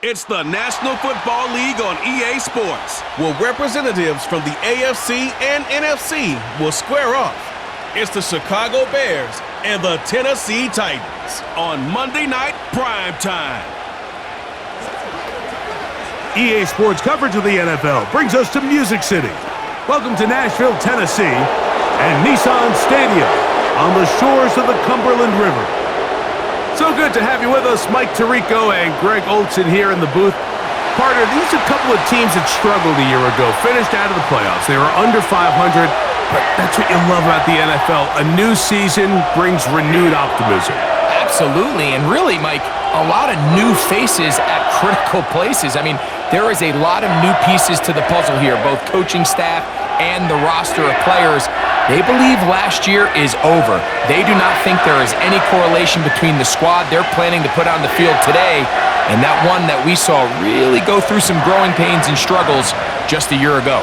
It's the National Football League on EA Sports, where representatives from the AFC and NFC will square off. It's the Chicago Bears and the Tennessee Titans on Monday Night Primetime. EA Sports coverage of the NFL brings us to Music City. Welcome to Nashville, Tennessee, and Nissan Stadium on the shores of the Cumberland River. So good to have you with us, Mike Tirico and Greg Olson here in the booth. Partner, these are a couple of teams that struggled a year ago, finished out of the playoffs. They were under 500, but that's what you love about the NFL. A new season brings renewed optimism. Absolutely, and really, Mike, a lot of new faces at critical places. I mean, there is a lot of new pieces to the puzzle here, both coaching staff and the roster of players. They believe last year is over. They do not think there is any correlation between the squad they're planning to put on the field today and that one that we saw really go through some growing pains and struggles just a year ago.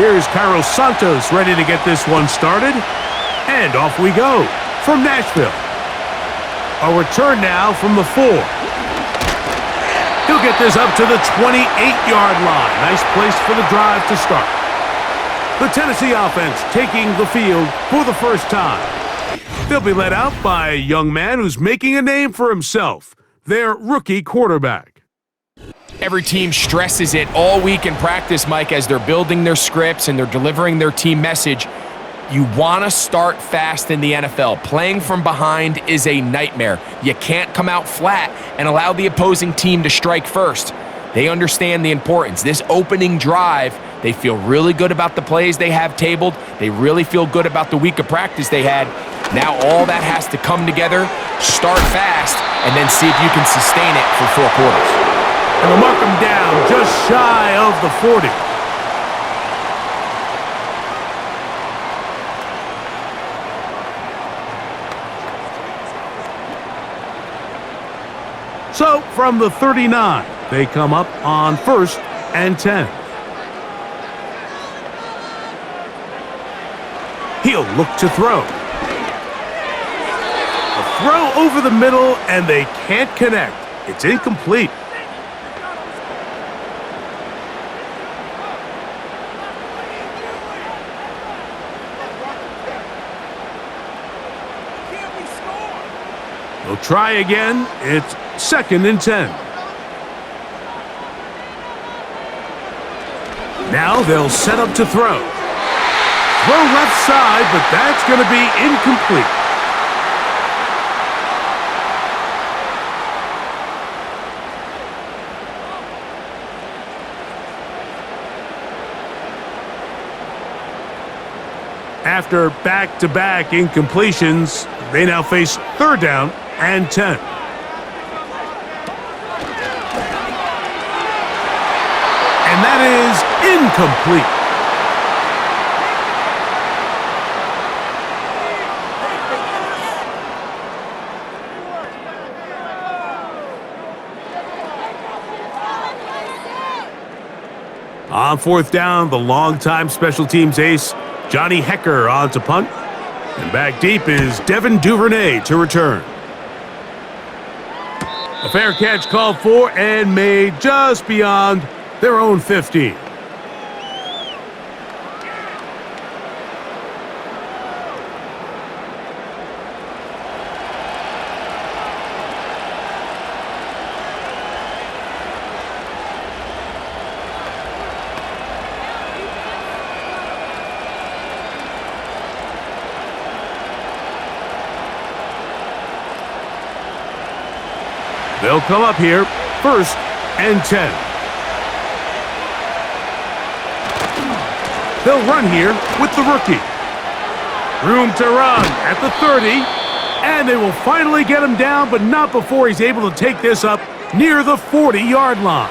Here's Carlos Santos ready to get this one started. And off we go from Nashville. A return now from the 4. He'll get this up to the 28-yard line. Nice place for the drive to start. The Tennessee offense taking the field for the first time. They'll be led out by a young man who's making a name for himself, their rookie quarterback. Every team stresses it all week in practice, Mike, as they're building their scripts and they're delivering their team message. You want to start fast in the NFL. Playing from behind is a nightmare. You can't come out flat and allow the opposing team to strike first. They understand the importance. This opening drive, they feel really good about the plays they have tabled. They really feel good about the week of practice they had. Now all that has to come together, start fast, and then see if you can sustain it for 4 quarters. And they'll mark him down just shy of the 40. So, from the 39, they come up on 1st and 10. He'll look to throw. A throw over the middle, and they can't connect. It's incomplete. They'll try again. It's 2nd and 10. Now they'll set up to throw. Throw left side, but that's going to be incomplete. After back-to-back incompletions, they now face 3rd down and 10. And that is incomplete. On 4th down, the longtime special teams ace, Johnny Hecker, on to punt. And back deep is Devin Duvernay to return. A fair catch called for and made just beyond their own 50. They'll come up here, 1st and 10. They'll run here with the rookie. Room to run at the 30, and they will finally get him down, but not before he's able to take this up near the 40-yard line.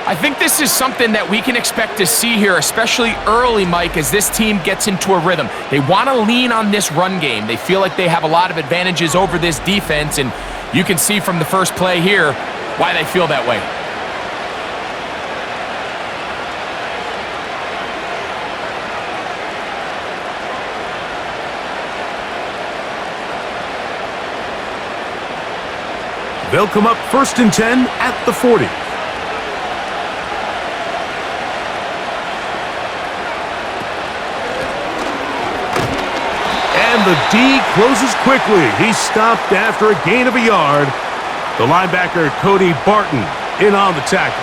I think this is something that we can expect to see here, especially early, Mike, as this team gets into a rhythm. They want to lean on this run game. They feel like they have a lot of advantages over this defense, and you can see from the first play here why they feel that way. They'll come up 1st and 10 at the 40. And the D closes quickly. He's stopped after a gain of a yard. The linebacker, Cody Barton, in on the tackle.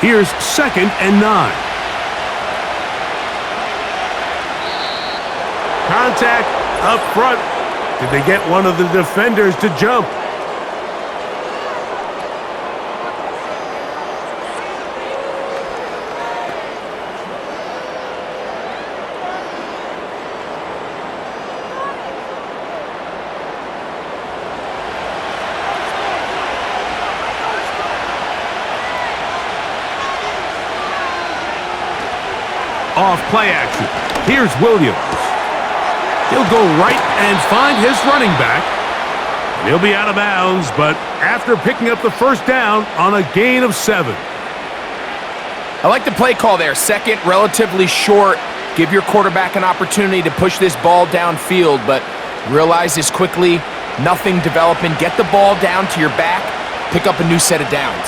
Here's 2nd and 9. Contact up front. Did they get one of the defenders to jump? Off play action. Here's Williams. He'll go right and find his running back. And he'll be out of bounds, but after picking up the first down on a gain of 7. I like the play call there. 2nd, relatively short. Give your quarterback an opportunity to push this ball downfield, but realize this quickly. Nothing developing. Get the ball down to your back. Pick up a new set of downs.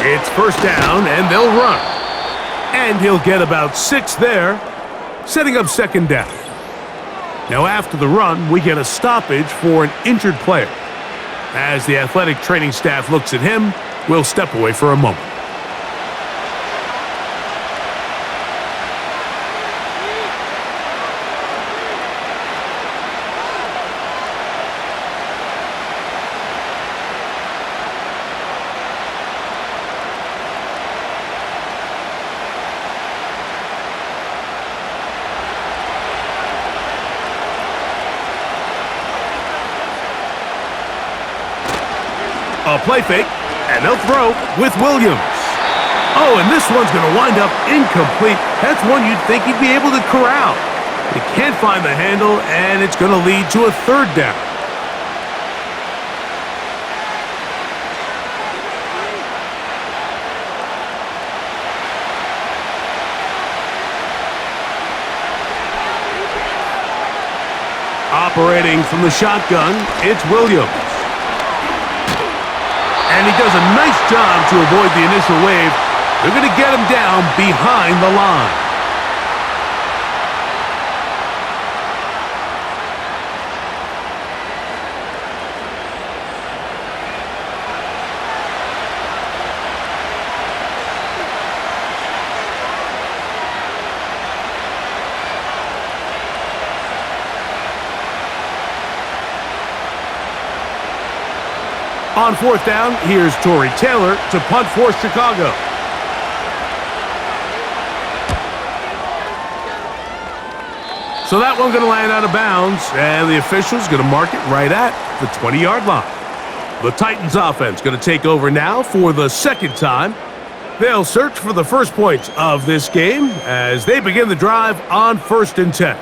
It's 1st down, and they'll run. And he'll get about 6 there, setting up 2nd down. Now after the run, we get a stoppage for an injured player. As the athletic training staff looks at him, we'll step away for a moment. A play fake, and they'll throw with Williams. Oh, and this one's going to wind up incomplete. That's one you'd think he'd be able to corral. He can't find the handle, and it's going to lead to a 3rd down. Operating from the shotgun, it's Williams. And he does a nice job to avoid the initial wave. They're going to get him down behind the line. On 4th down, here's Torrey Taylor to punt for Chicago. So that one's going to land out of bounds, and the official's going to mark it right at the 20-yard line. The Titans offense going to take over now for the 2nd time. They'll search for the first points of this game as they begin the drive on 1st and 10.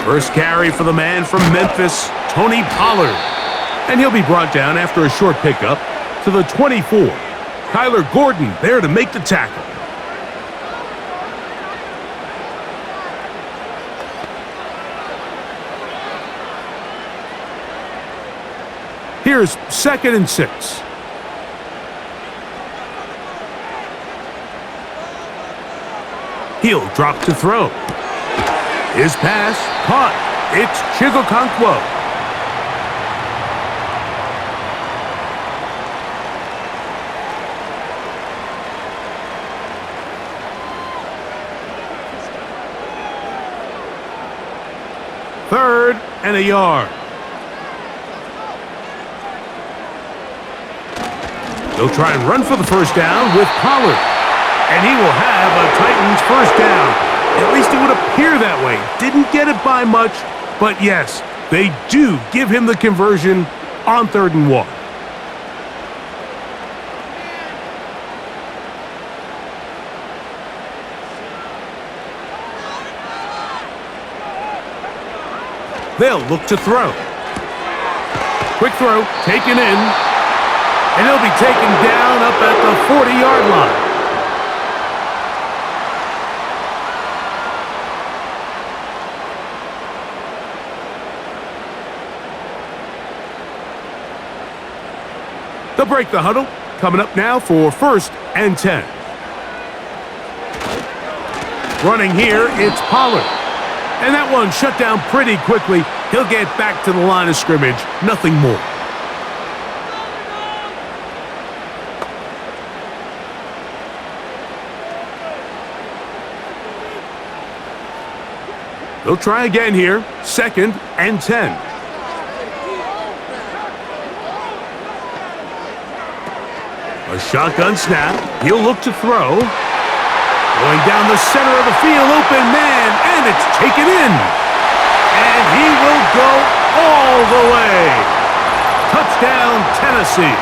First carry for the man from Memphis, Tony Pollard. And he'll be brought down after a short pickup to the 24. Kyler Gordon there to make the tackle. Here's 2nd and 6. He'll drop to throw. His pass caught. It's Chigokonkwo. Third and a yard. They'll try and run for the first down with Pollard. And he will have a Titans first down. At least it would appear that way. Didn't get it by much, but yes, they do give him the conversion on 3rd and 1. They'll look to throw. Quick throw, taken in. And he'll be taken down up at the 40-yard line. They'll break the huddle. Coming up now for 1st and 10. Running here, it's Pollard. And that one shut down pretty quickly. He'll get back to the line of scrimmage. Nothing more. They'll try again here. 2nd and 10. A shotgun snap. He'll look to throw. Going down the center of the field, open man, and it's taken in. And he will go all the way. Touchdown, Tennessee.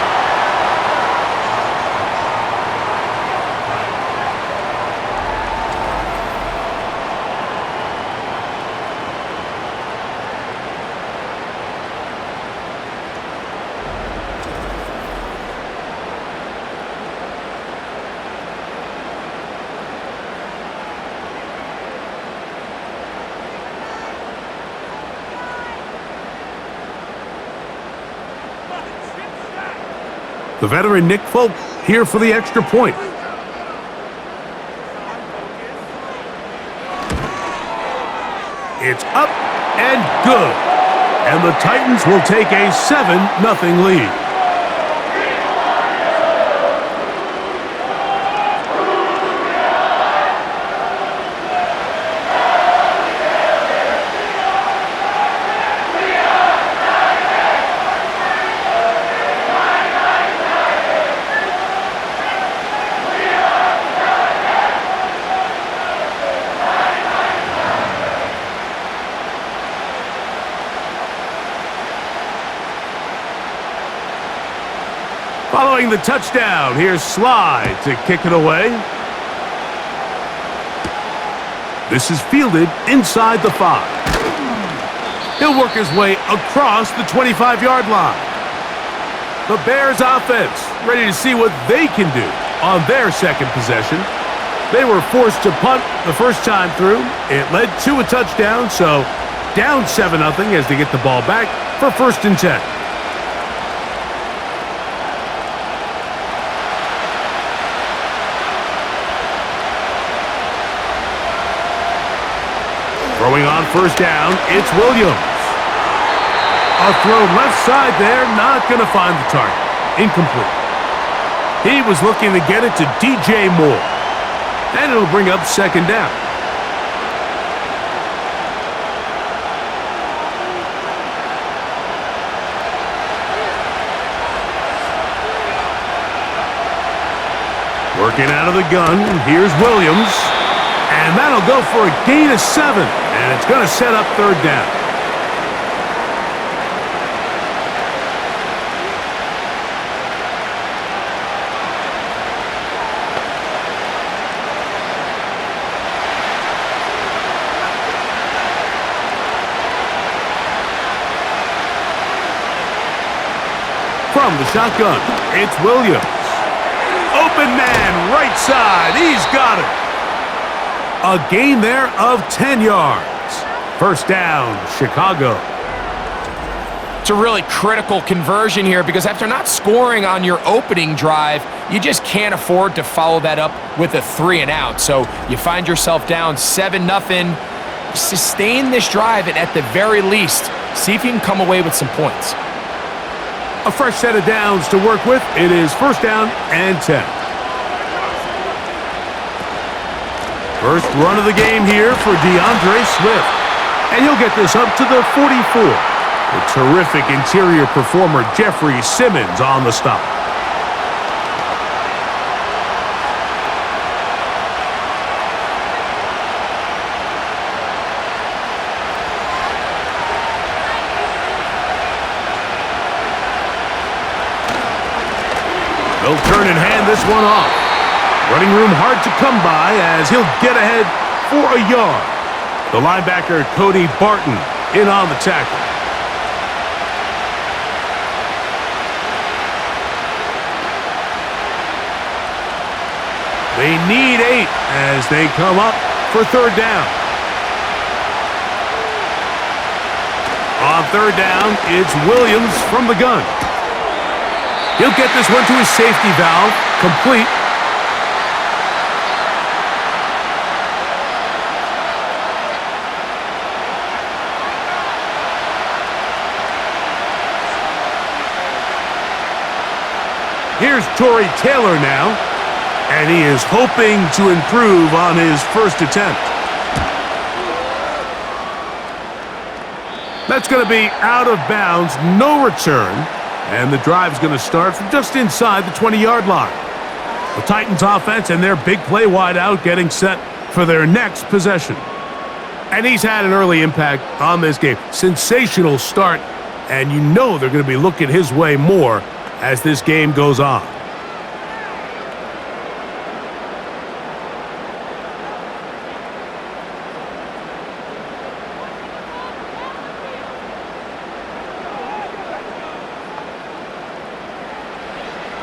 The veteran Nick Folk here for the extra point. It's up and good. And the Titans will take a 7-0 lead. Following the touchdown, here's Slide to kick it away. This is fielded inside the 5. He'll work his way across the 25-yard line. The Bears offense ready to see what they can do on their second possession. They were forced to punt the first time through. It led to a touchdown, so down 7-0 as they get the ball back for 1st and 10. Throwing on 1st down, it's Williams. A throw left side there, not going to find the target. Incomplete. He was looking to get it to DJ Moore. And it'll bring up 2nd down. Working out of the gun, here's Williams. And that'll go for a gain of 7. And it's going to set up 3rd down. From the shotgun, it's Williams. Open man, right side. He's got it. A gain there of 10 yards. 1st down, Chicago. It's a really critical conversion here because after not scoring on your opening drive, you just can't afford to follow that up with a 3-and-out. So you find yourself down 7-0. Sustain this drive and at the very least, see if you can come away with some points. A fresh set of downs to work with. It is 1st down and 10. First run of the game here for DeAndre Swift. And he'll get this up to the 44. The terrific interior performer Jeffrey Simmons on the stop. They'll turn and hand this one off. Running room hard to come by as he'll get ahead for a yard. The linebacker, Cody Barton, in on the tackle. They need 8 as they come up for third down. On third down, it's Williams from the gun. He'll get this one to his safety valve, complete. Here's Torrey Taylor now, and he is hoping to improve on his first attempt. That's going to be out of bounds, no return, and the drive's going to start from just inside the 20-yard line. The Titans offense and their big play wideout getting set for their next possession. And he's had an early impact on this game. Sensational start, and you know they're going to be looking his way more as this game goes on.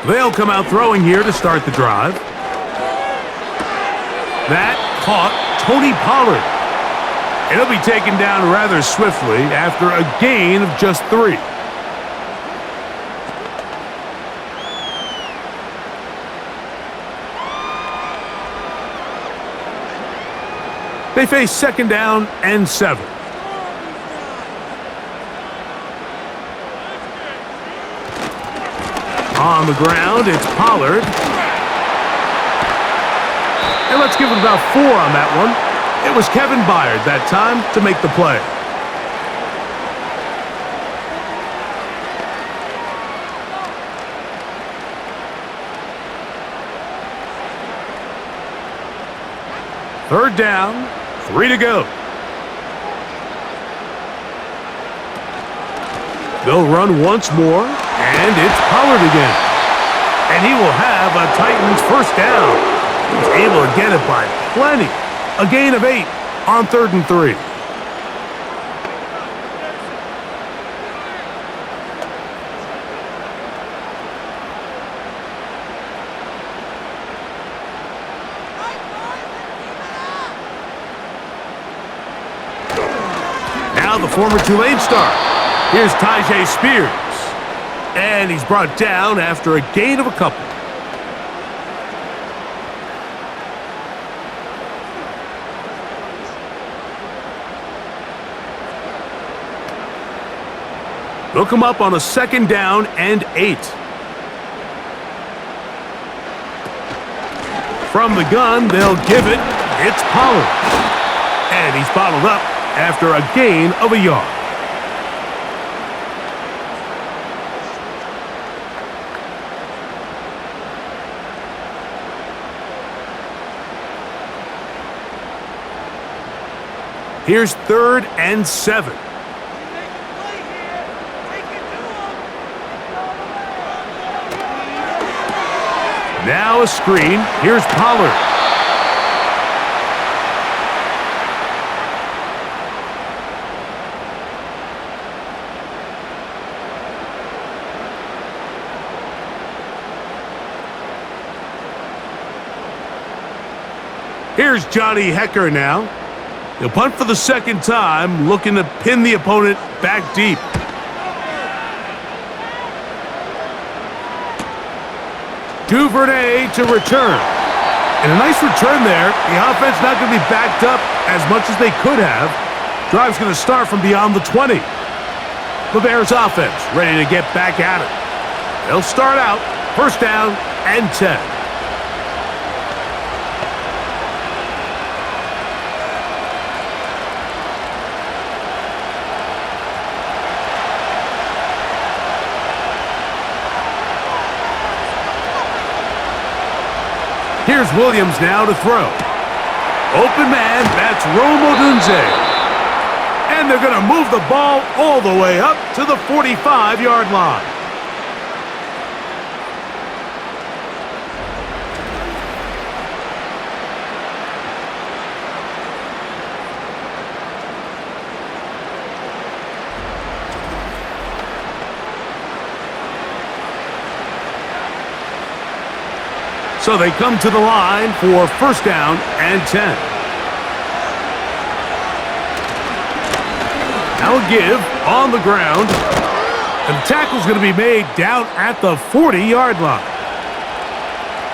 They'll come out throwing here to start the drive. That caught Tony Pollard. And he'll be taken down rather swiftly after a gain of just 3. They face second down and 7. On the ground, it's Pollard. And let's give it about 4 on that one. It was Kevin Byard that time to make the play. Third down, 3 to go. They'll run once more, and it's Pollard again. And he will have a Titans first down. He's able to get it by plenty. A gain of 8 on 3rd and 3. Now the former Tulane star. Here's Tyjae Spears. And he's brought down after a gain of a couple. They'll come up on a second down and 8. From the gun, they'll give it. It's Pollard. And he's bottled up after a gain of a yard. Here's 3rd and 7. Now a screen. Here's Pollard. Here's Johnny Hecker now. He'll punt for the second time, looking to pin the opponent back deep. Duvernay to return. And a nice return there. The offense not going to be backed up as much as they could have. Drive's going to start from beyond the 20. The Bears offense ready to get back at it. They'll start out first down and 10. Here's Williams now to throw. Open man, that's Rome Odunze. And they're going to move the ball all the way up to the 45-yard line. So they come to the line for first down and 10. Now a give on the ground. And the tackle's going to be made down at the 40-yard line.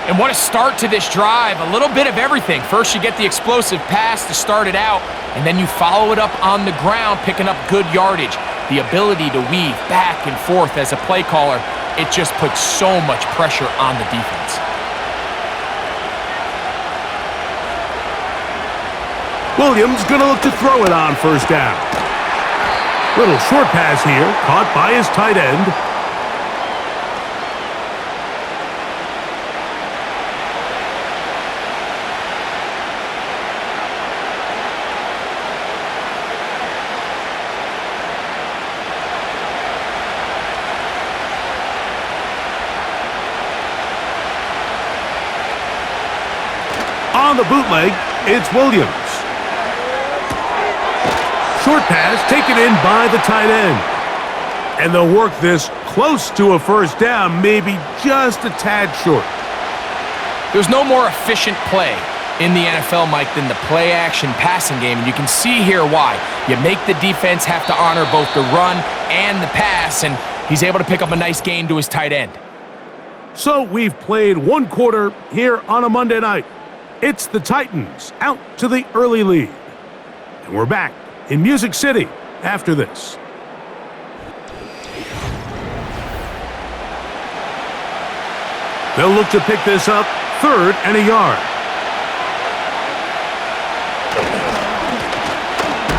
And what a start to this drive. A little bit of everything. First, you get the explosive pass to start it out, and then you follow it up on the ground, picking up good yardage. The ability to weave back and forth as a play caller, it just puts so much pressure on the defense. Williams going to look to throw it on first down. Little short pass here, caught by his tight end. On the bootleg, it's Williams. Short pass taken in by the tight end. And they'll work this close to a first down, maybe just a tad short. There's no more efficient play in the NFL, Mike, than the play-action passing game. And you can see here why. You make the defense have to honor both the run and the pass, and he's able to pick up a nice gain to his tight end. So we've played one quarter here on a Monday night. It's the Titans out to the early lead. And we're back in Music City after this. They'll look to pick this up, 3rd and a yard.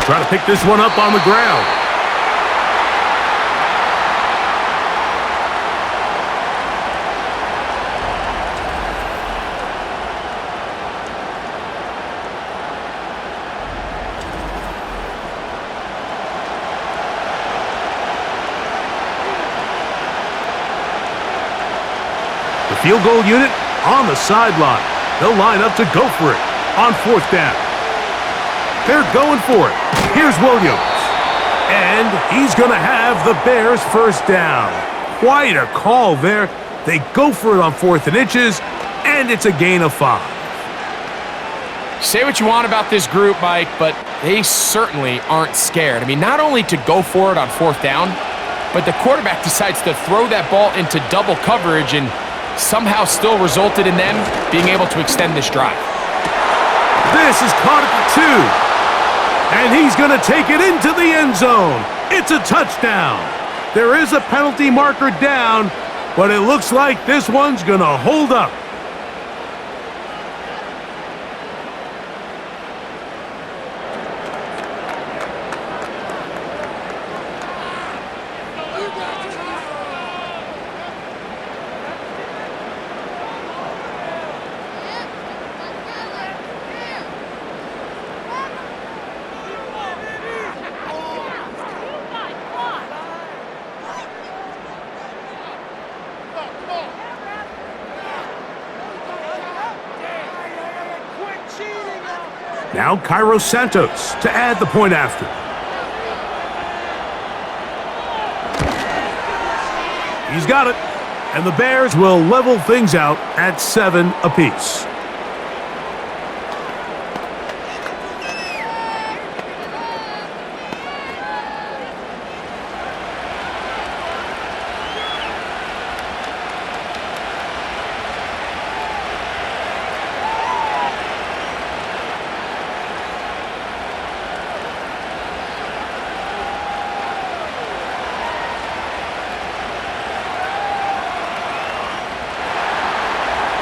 Try to pick this one up on the ground. Field goal unit on the sideline. They'll line up to go for it on 4th down. They're going for it. Here's Williams. And he's going to have the Bears first down. Quite a call there. They go for it on 4th and inches, and it's a gain of 5. Say what you want about this group, Mike, but they certainly aren't scared. I mean, not only to go for it on 4th down, but the quarterback decides to throw that ball into double coverage and somehow still resulted in them being able to extend this drive. This is caught at the 2. And he's going to take it into the end zone. It's a touchdown. There is a penalty marker down, but it looks like this one's going to hold up. Now Cairo Santos to add the point after. He's got it. And the Bears will level things out at 7 apiece.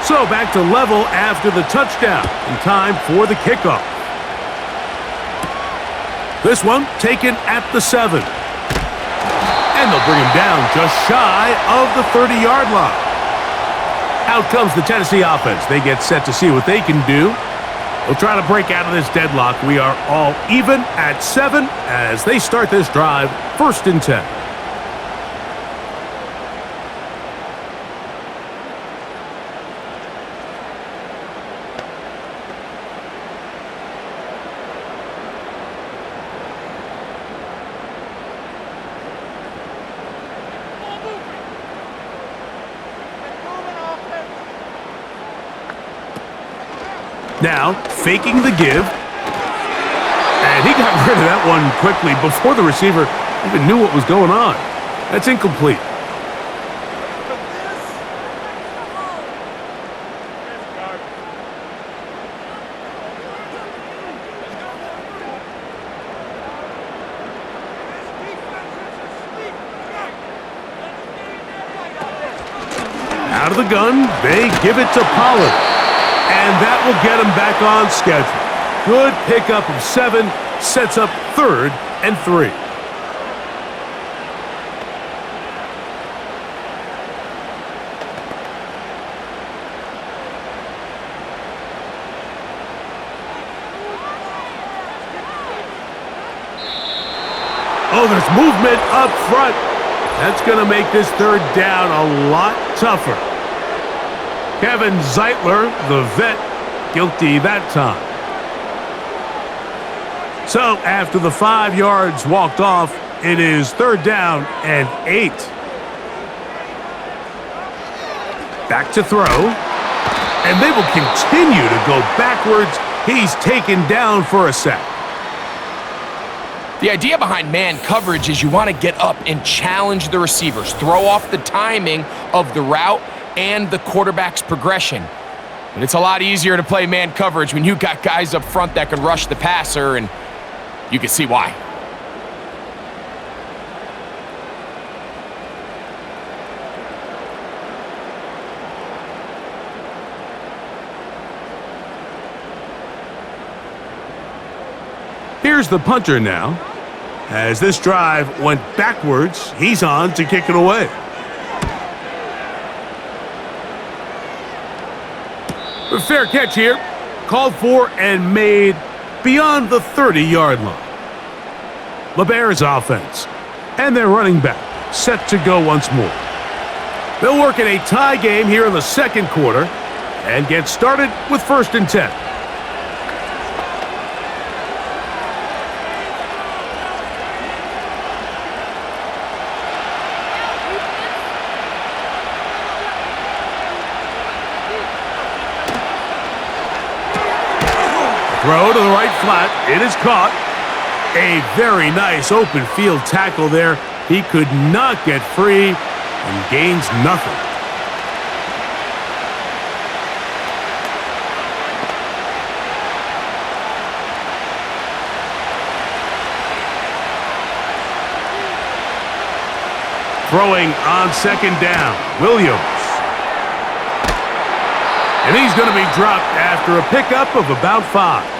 So back to level after the touchdown, and time for the kickoff. This one taken at the 7. And they'll bring him down just shy of the 30-yard line. Out comes the Tennessee offense. They get set to see what they can do. They'll try to break out of this deadlock. We are all even at 7 as they start this drive, 1st and 10. Now, faking the give. And he got rid of that one quickly before the receiver even knew what was going on. That's incomplete. Out of the gun, they give it to Pollard. And that will get him back on schedule. Good pickup of 7, sets up 3rd and 3. Oh, there's movement up front. That's going to make this 3rd down a lot tougher. Kevin Zeitler, the vet, guilty that time. So after the 5 yards walked off, it is 3rd down and 8. Back to throw. And they will continue to go backwards. He's taken down for a sack. The idea behind man coverage is you want to get up and challenge the receivers, throw off the timing of the route and the quarterback's progression. But it's a lot easier to play man coverage when you've got guys up front that can rush the passer, and you can see why. Here's the punter now. As this drive went backwards, he's on to kick it away. A fair catch here. Called for and made beyond the 30-yard line. The Bears offense and their running back set to go once more. They'll work in a tie game here in the 2nd quarter and get started with 1st and 10. Throw to the right flat. It is caught. A very nice open field tackle there. He could not get free and gains nothing. Throwing on 2nd down, Williams. And he's going to be dropped after a pickup of about 5.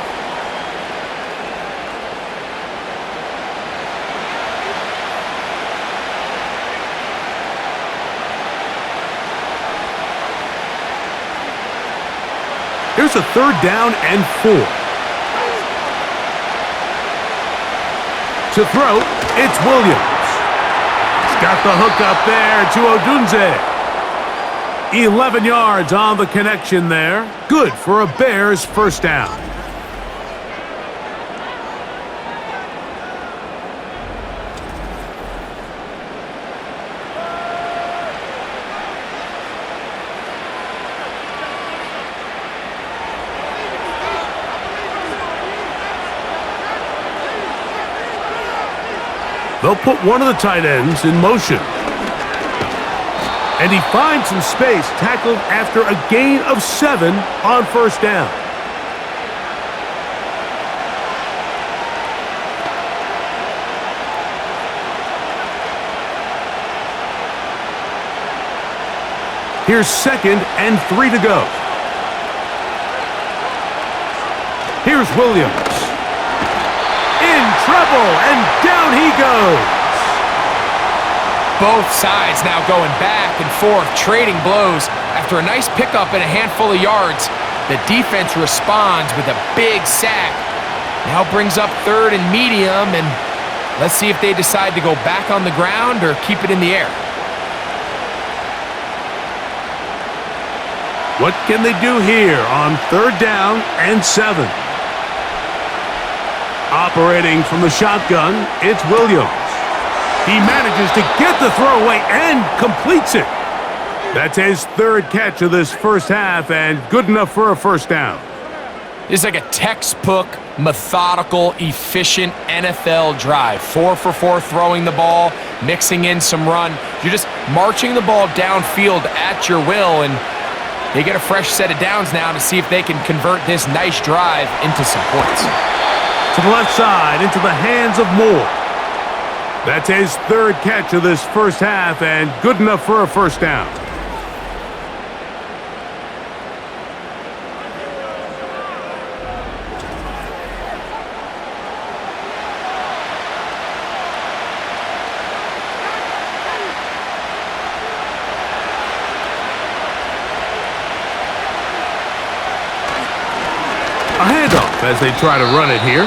Here's a 3rd down and 4. To throw, it's Williams. He's got the hook up there to Odunze. 11 yards on the connection there. Good for a Bears 1st down. They'll put one of the tight ends in motion. And he finds some space, tackled after a gain of 7 on 1st down. Here's 2nd and 3 to go. Here's Williams. In trouble, and down he goes. Both sides now going back and forth, trading blows. After a nice pickup and a handful of yards, the defense responds with a big sack. Now brings up 3rd and medium, and let's see if they decide to go back on the ground or keep it in the air. What can they do here on 3rd down and 7? Operating from the shotgun, it's Williams. He manages to get the throw away and completes it. That's his 3rd catch of this 1st half and good enough for a 1st down. This is like a textbook, methodical, efficient NFL drive. 4 for 4 throwing the ball, mixing in some run. You're just marching the ball downfield at your will, and they get a fresh set of downs now to see if they can convert this nice drive into some points. To the left side, into the hands of Moore. That's his third catch of this first half, and good enough for a first down. A handoff as they try to run it here.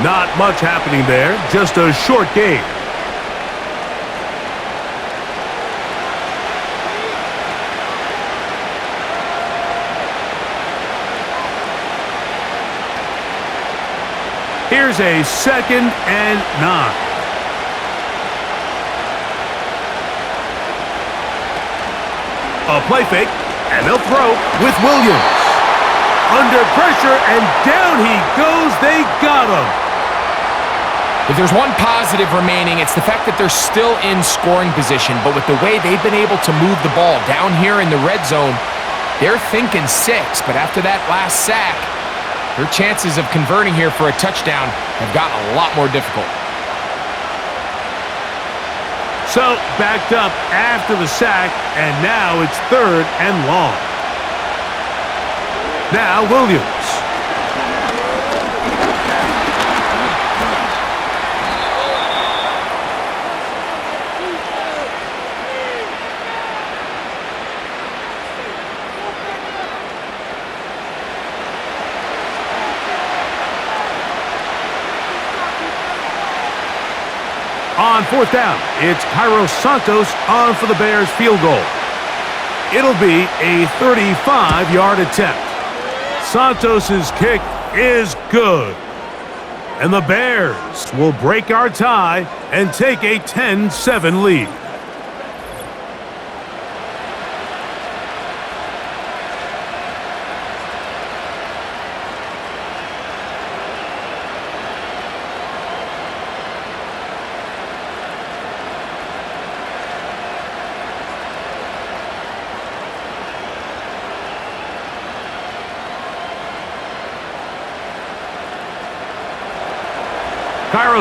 Not much happening there, just a short gain. Here's a 2nd and 9. A play fake, and they'll throw with Williams. Under pressure, and down he goes. They got him. If there's one positive remaining, it's the fact that they're still in scoring position, but with the way they've been able to move the ball down here in the red zone, they're thinking 6, but after that last sack, their chances of converting here for a touchdown have gotten a lot more difficult. So, backed up after the sack, and now it's 3rd and long. Now Williams. On 4th down, it's Santos on for the Bears field goal. It'll be a 35-yard attempt. Santos' kick is good. And the Bears will break our tie and take a 10-7 lead.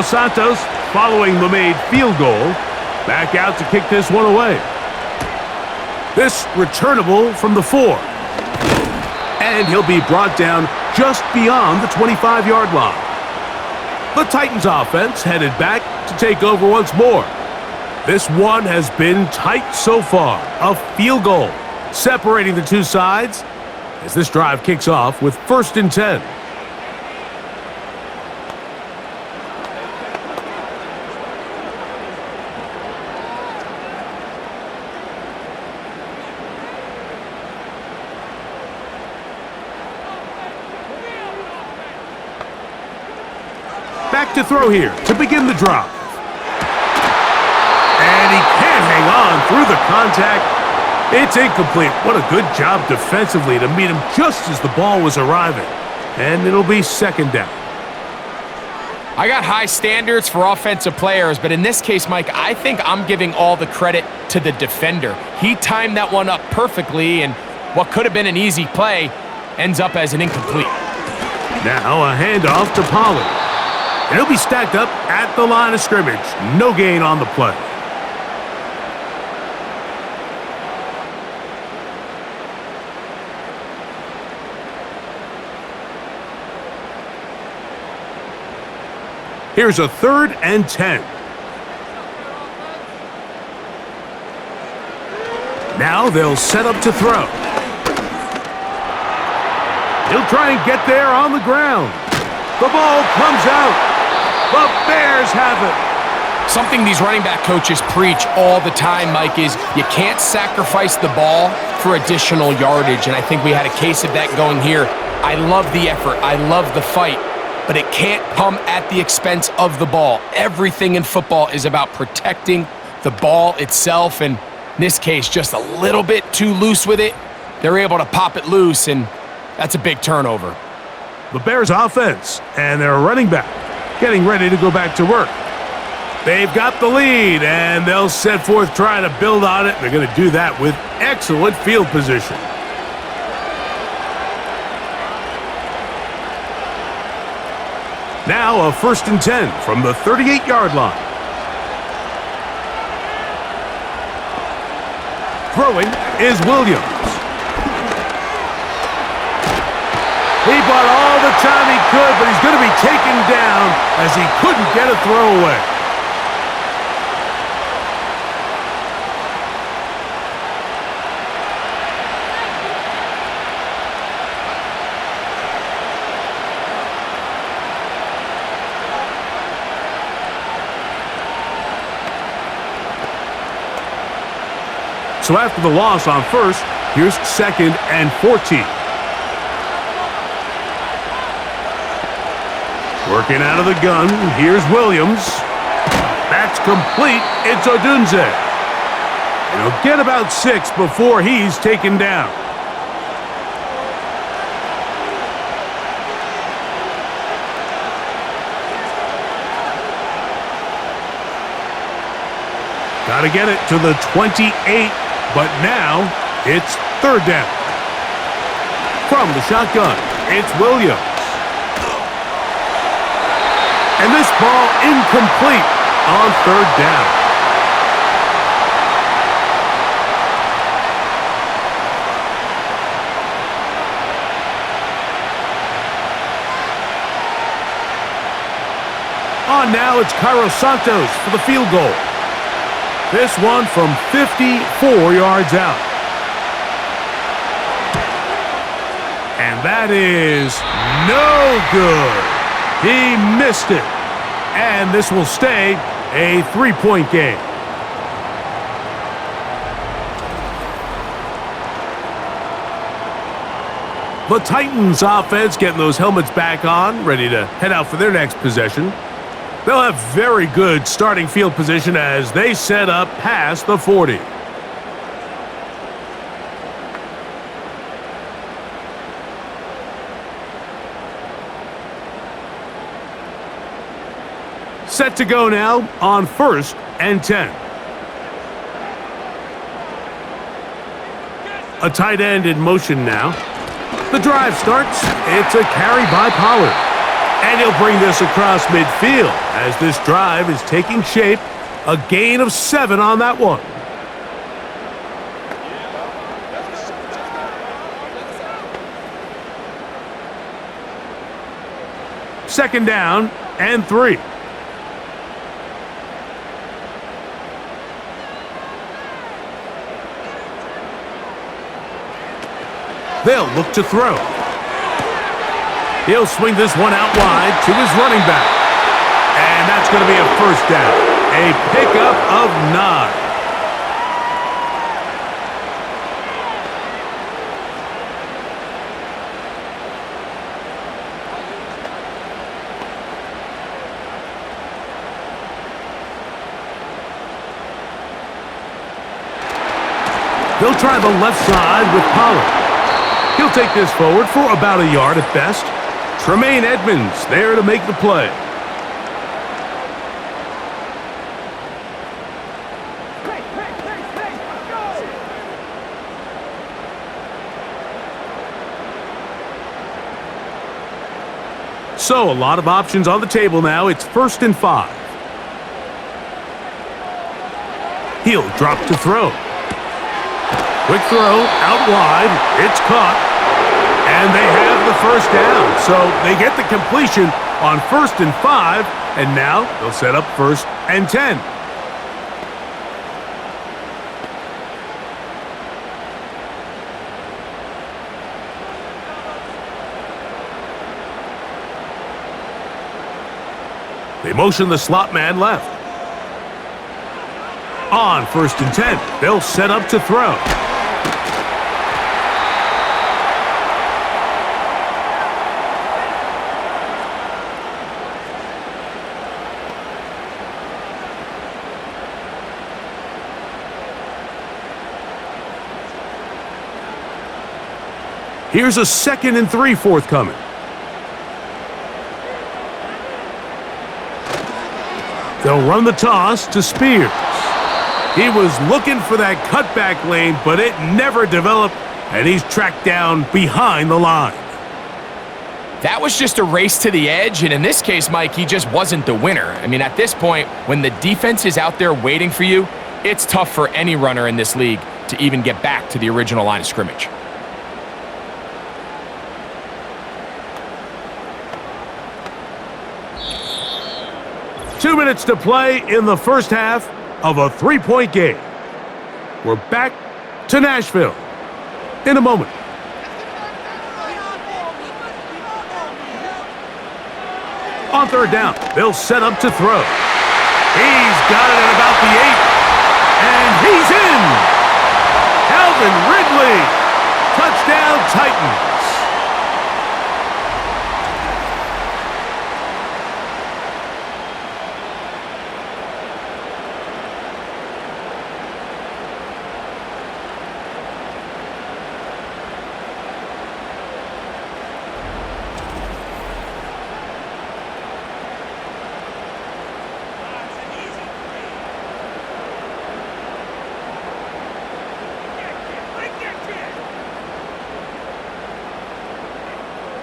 Santos, following the made field goal, back out to kick this one away. This returnable from the 4. And he'll be brought down just beyond the 25-yard line. The Titans offense headed back to take over once more. This one has been tight so far. A field goal separating the two sides as this drive kicks off with 1st and 10. Back to throw here to begin the drive. And he can't hang on through the contact. It's incomplete. What a good job defensively to meet him just as the ball was arriving. And it'll be 2nd down. I got high standards for offensive players, but in this case, Mike, I think I'm giving all the credit to the defender. He timed that one up perfectly, and what could have been an easy play ends up as an incomplete. Now a handoff to Pollard. And he'll be stacked up at the line of scrimmage. No gain on the play. Here's a 3rd and 10. Now they'll set up to throw. He'll try and get there on the ground. The ball comes out. The Bears have it. Something these running back coaches preach all the time, Mike, is you can't sacrifice the ball for additional yardage, and I think we had a case of that going here. I love the effort. I love the fight, but it can't come at the expense of the ball. Everything in football is about protecting the ball itself, and in this case, just a little bit too loose with it. They're able to pop it loose, and that's a big turnover. the Bears offense, and their running back getting ready to go back to work. They've got the lead, and they'll set forth trying to build on it. They're going to do that with excellent field position. Now a 1st and 10 from the 38-yard line. Throwing is Williams. He bought all the time he could, but he's going to be taken down as he couldn't get a throw away. So after the loss on 1st, here's 2nd and 14. Working out of the gun, here's Williams. That's complete. It's Odunze. And he'll get about 6 before he's taken down. Got to get it to the 28, but now it's 3rd down. From the shotgun, it's Williams. And this ball incomplete on 3rd down. On now, it's Carlos Santos for the field goal. This one from 54 yards out. And that is no good. He missed it. And this will stay a 3-point game. The Titans offense getting those helmets back on, ready to head out for their next possession. They'll have very good starting field position as they set up past the 40. Set to go now on 1st and 10. A tight end in motion now. The drive starts. It's a carry by Pollard. And he'll bring this across midfield as this drive is taking shape. A gain of 7 on that one. Second down and 3. They'll look to throw. He'll swing this one out wide to his running back. And that's going to be a 1st down. A pickup of 9. They'll try the left side with Pollard. He'll take this forward for about a yard at best. Tremaine Edmonds there to make the play. So a lot of options on the table now. It's 1st and 5. He'll drop to throw. Quick throw out wide. It's caught. And they have the 1st down. So they get the completion on 1st and 5. And now they'll set up 1st and 10. They motion the slot man left. On 1st and 10, they'll set up to throw. Here's a 2nd and 3 forthcoming. They'll run the toss to Spears. He was looking for that cutback lane, but it never developed, and he's tracked down behind the line. That was just a race to the edge, and in this case, Mike, he just wasn't the winner. I mean, at this point, when the defense is out there waiting for you, it's tough for any runner in this league to even get back to the original line of scrimmage. Two minutes to play in the first half of a three-point game. We're back to Nashville in a moment. On third down, they'll set up to throw. He's got it at about the 8, and he's in! Calvin Ridley, touchdown Titans.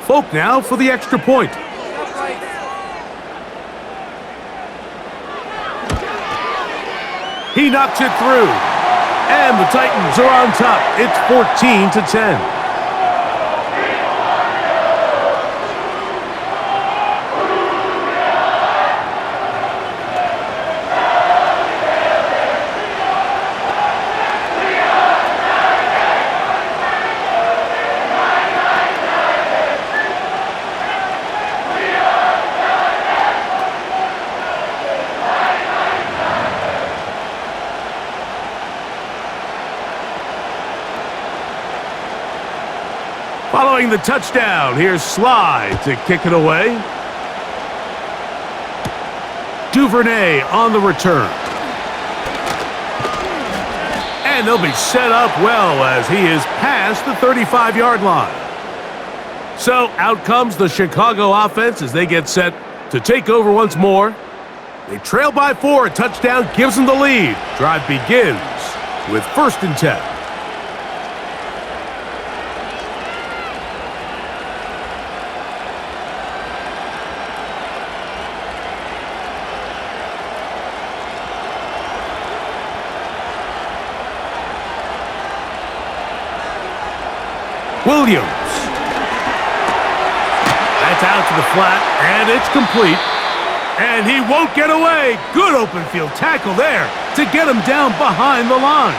Folk now for the extra point. He knocks it through. And the Titans are on top. It's 14-10. Following the touchdown, here's Sly to kick it away. Duvernay on the return. And they'll be set up well as he is past the 35-yard line. So out comes the Chicago offense as they get set to take over once more. They trail by 4. A touchdown gives them the lead. Drive begins with 1st and 10. Williams. That's out to the flat, and it's complete. And he won't get away. Good open field tackle there to get him down behind the line.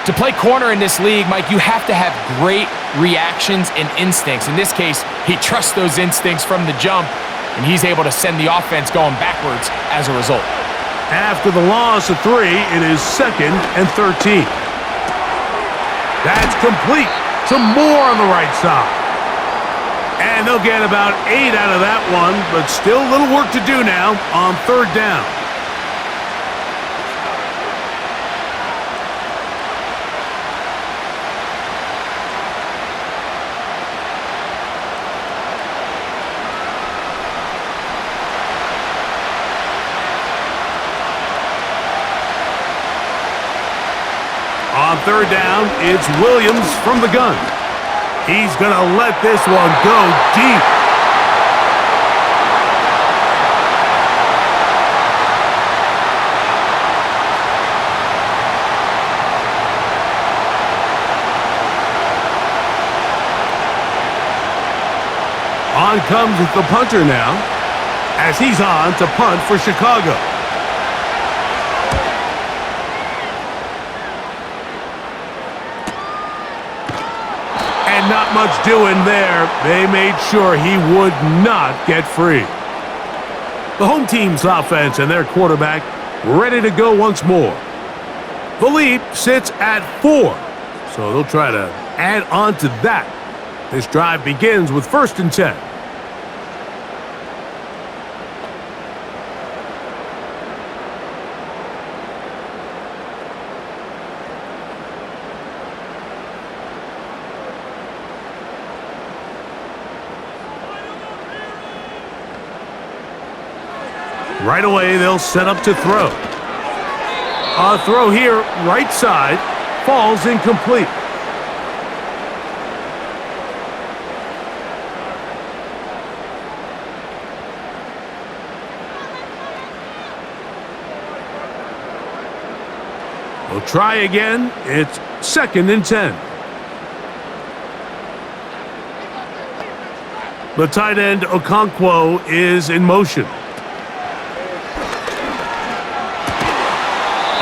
To play corner in this league, Mike, you have to have great reactions and instincts. In this case, he trusts those instincts from the jump, and he's able to send the offense going backwards as a result. After the loss of 3, it is 2nd and 13. That's complete. Some more on the right side. And they'll get about 8 out of that one, but still a little work to do now on 3rd down. On 3rd down, it's Williams from the gun. He's going to let this one go deep. On comes the punter now, as he's on to punt for Chicago. Not much doing there. They made sure he would not get free. The home team's offense and their quarterback ready to go once more. The lead sits at 4, so they'll try to add on to that. This drive begins with 1st and 10. Right away, they'll set up to throw. A throw here, right side, falls incomplete. We'll try again. It's 2nd and 10. The tight end, Okonkwo, is in motion.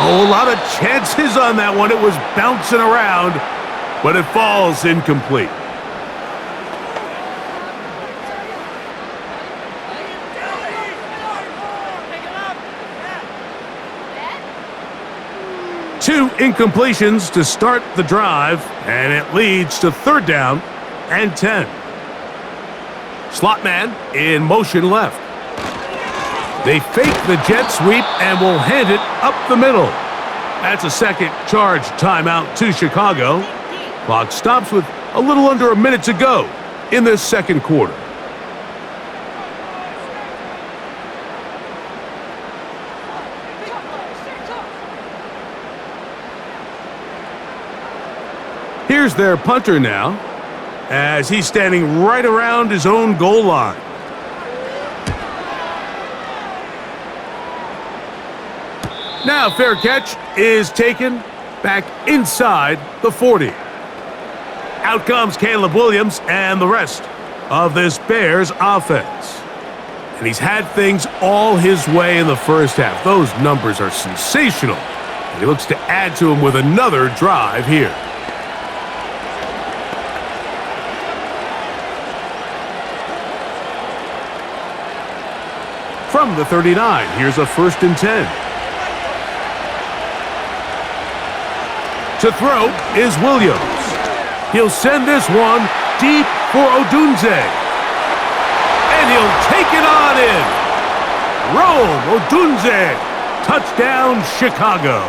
Oh, a lot of chances on that one. It was bouncing around, but it falls incomplete. Two incompletions to start the drive, and it leads to 3rd down and 10. Slot man in motion left. They fake the jet sweep and will hand it up the middle. That's a second charge timeout to Chicago. Clock stops with a little under a minute to go in this 2nd quarter. Here's their punter now, as he's standing right around his own goal line. Now fair catch is taken back inside the 40. Out comes Caleb Williams and the rest of this Bears offense. And he's had things all his way in the first half. Those numbers are sensational. And he looks to add to them with another drive here. From the 39, here's a 1st and 10. To throw is Williams. He'll send this one deep for Odunze. And he'll take it on in. Rome Odunze. Touchdown, Chicago.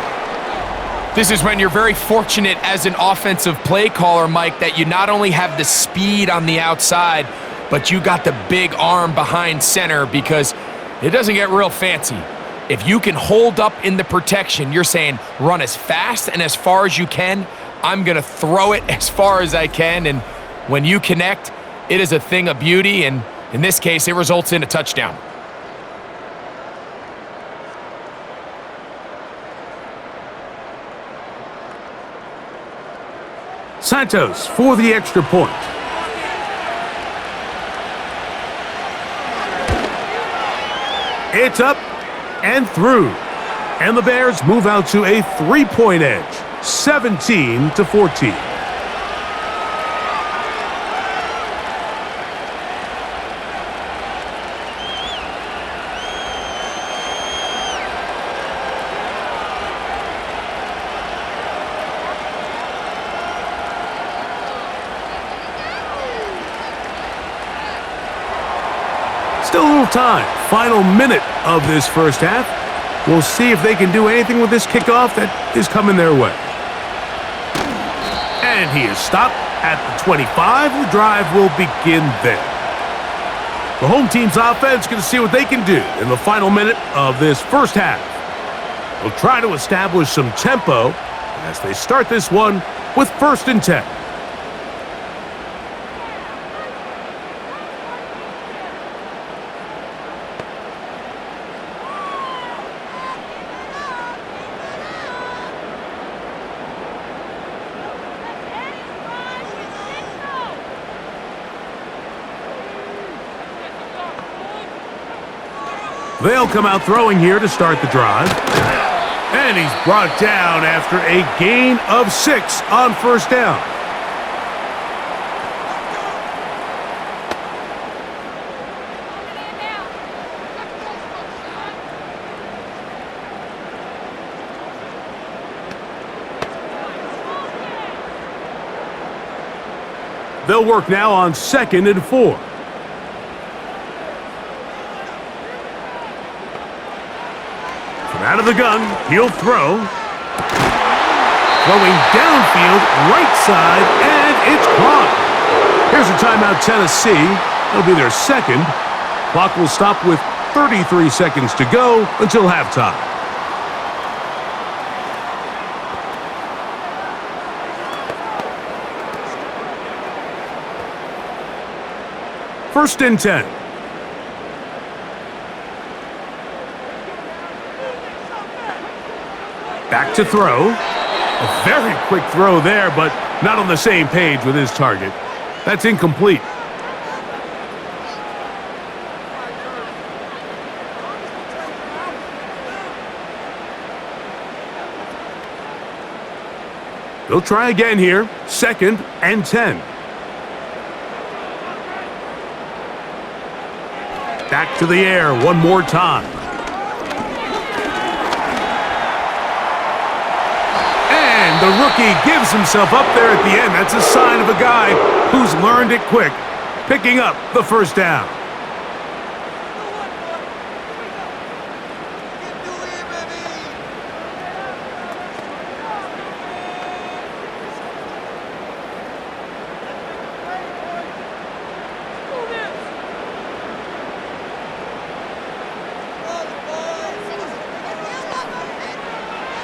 This is when you're very fortunate as an offensive play caller, Mike, that you not only have the speed on the outside, but you got the big arm behind center, because it doesn't get real fancy. If you can hold up in the protection, you're saying run as fast and as far as you can. I'm going to throw it as far as I can. And when you connect, it is a thing of beauty. And in this case, it results in a touchdown. Santos for the extra point. It's up and through. And the Bears move out to a 3-point edge, 17-14. Still a little time. Final minute of this first half. We'll see if they can do anything with this kickoff that is coming their way. And he is stopped at the 25. The drive will begin there. The home team's offense going to see what they can do in the final minute of this first half. They'll try to establish some tempo as they start this one with 1st and 10. They'll come out throwing here to start the drive. And he's brought down after a gain of 6 on 1st down. They'll work now on 2nd and 4. Out of the gun, he'll throw. Throwing downfield, right side, and it's caught. Here's a timeout, Tennessee. It'll be their 2nd. Clock will stop with 33 seconds to go until halftime. First and 10. Back to throw. A very quick throw there, but not on the same page with his target. That's incomplete. They'll try again here. Second and 10. Back to the air one more time. And the rookie gives himself up there at the end. That's a sign of a guy who's learned it quick, picking up the first down.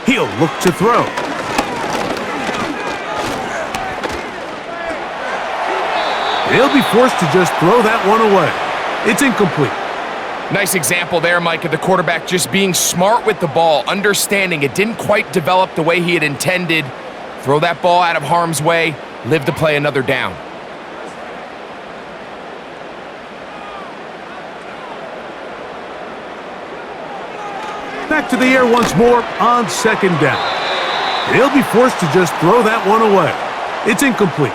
He'll look to throw. He'll be forced to just throw that one away. It's incomplete. Nice example there, Mike, of the quarterback just being smart with the ball, understanding it didn't quite develop the way he had intended. Throw that ball out of harm's way, live to play another down. Back to the air once more on second down. He'll be forced to just throw that one away. It's incomplete.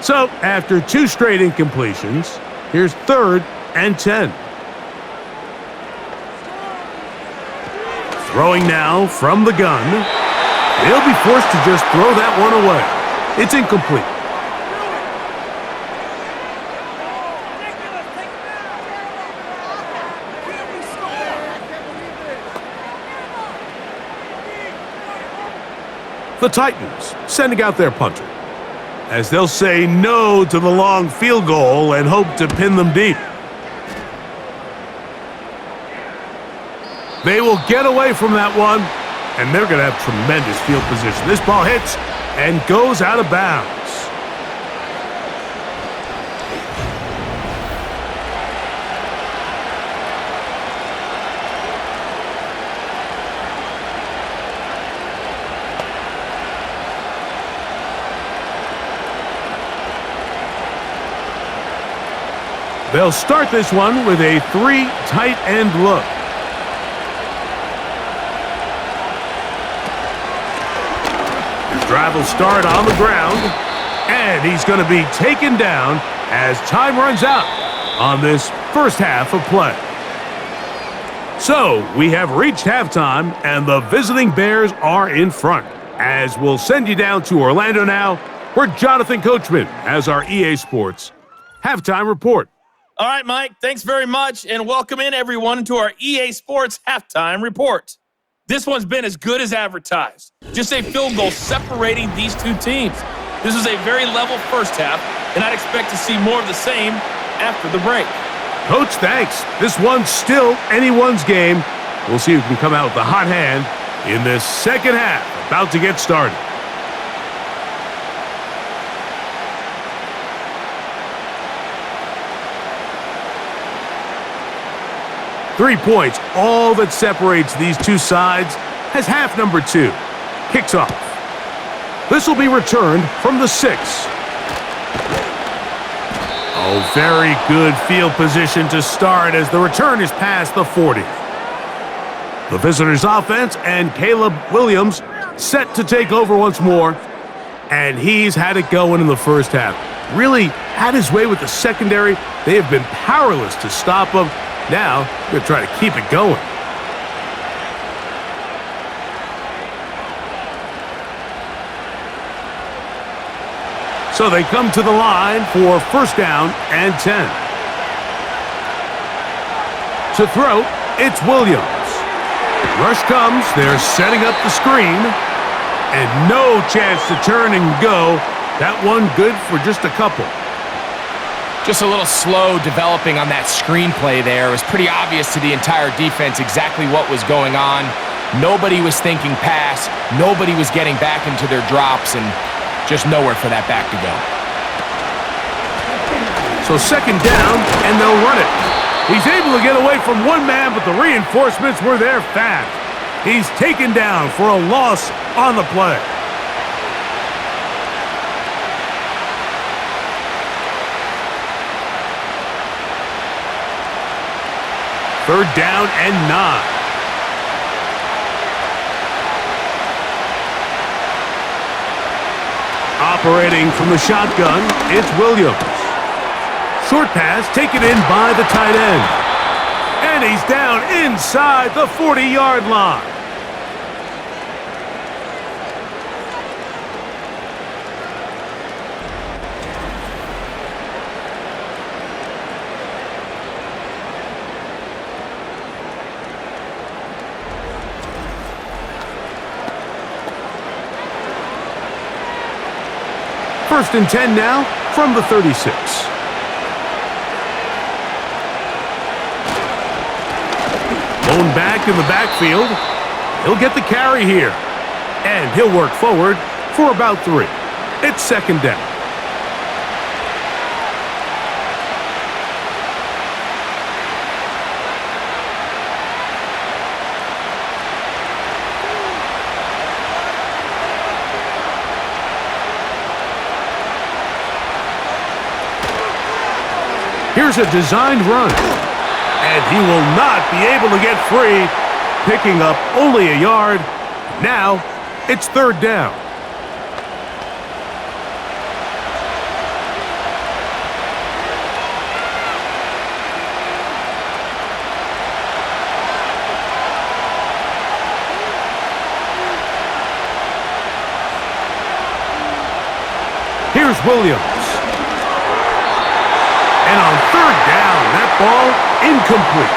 So, after two straight incompletions, here's third and 10. Throwing now from the gun. He'll be forced to just throw that one away. It's incomplete. The Titans sending out their punter, as they'll say no to the long field goal and hope to pin them deep. They will get away from that one, and they're going to have tremendous field position. This ball hits and goes out of bounds. They'll start this one with a three tight end look. His drive will start on the ground, and he's going to be taken down as time runs out on this first half of play. So we have reached halftime, and the visiting Bears are in front. As we'll send you down to Orlando now, where Jonathan Coachman has our EA Sports halftime report. All right, Mike, thanks very much, and welcome in, everyone, to our EA Sports Halftime Report. This one's been as good as advertised. Just a field goal separating these two teams. This was a very level first half, and I'd expect to see more of the same after the break. Coach, thanks. This one's still anyone's game. We'll see who can come out with the hot hand in this second half, about to get started. Three points, all that separates these two sides, as half number two kicks off. This will be returned from the 6. Oh, very good field position to start as the return is past the 40. The visitors' offense and Caleb Williams set to take over once more, and he's had it going in the first half. Really had his way with the secondary. They have been powerless to stop him. Now, we're going to try to keep it going. So they come to the line for first down and 10. To throw, it's Williams. Rush comes. They're setting up the screen. And no chance to turn and go. That one good for just a couple. Just a little slow developing on that screenplay there. It was pretty obvious to the entire defense exactly what was going on. Nobody was thinking pass. Nobody was getting back into their drops, and just nowhere for that back to go. So second down, and they'll run it. He's able to get away from one man, but the reinforcements were there fast. He's taken down for a loss on the play. Third down and 9. Operating from the shotgun, it's Williams. Short pass taken in by the tight end. And he's down inside the 40-yard line. First and 10 now from the 36. Lone back in the backfield. He'll get the carry here. And he'll work forward for about 3. It's second down. Here's a designed run. And he will not be able to get free, picking up only a yard. Now, it's third down. Here's Williams. And on third down, that ball incomplete.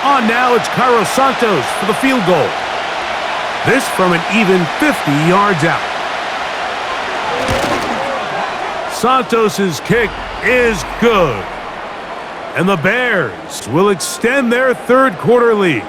On now, it's Cairo Santos for the field goal. This from an even 50 yards out. Santos's kick is good. And the Bears will extend their third quarter lead.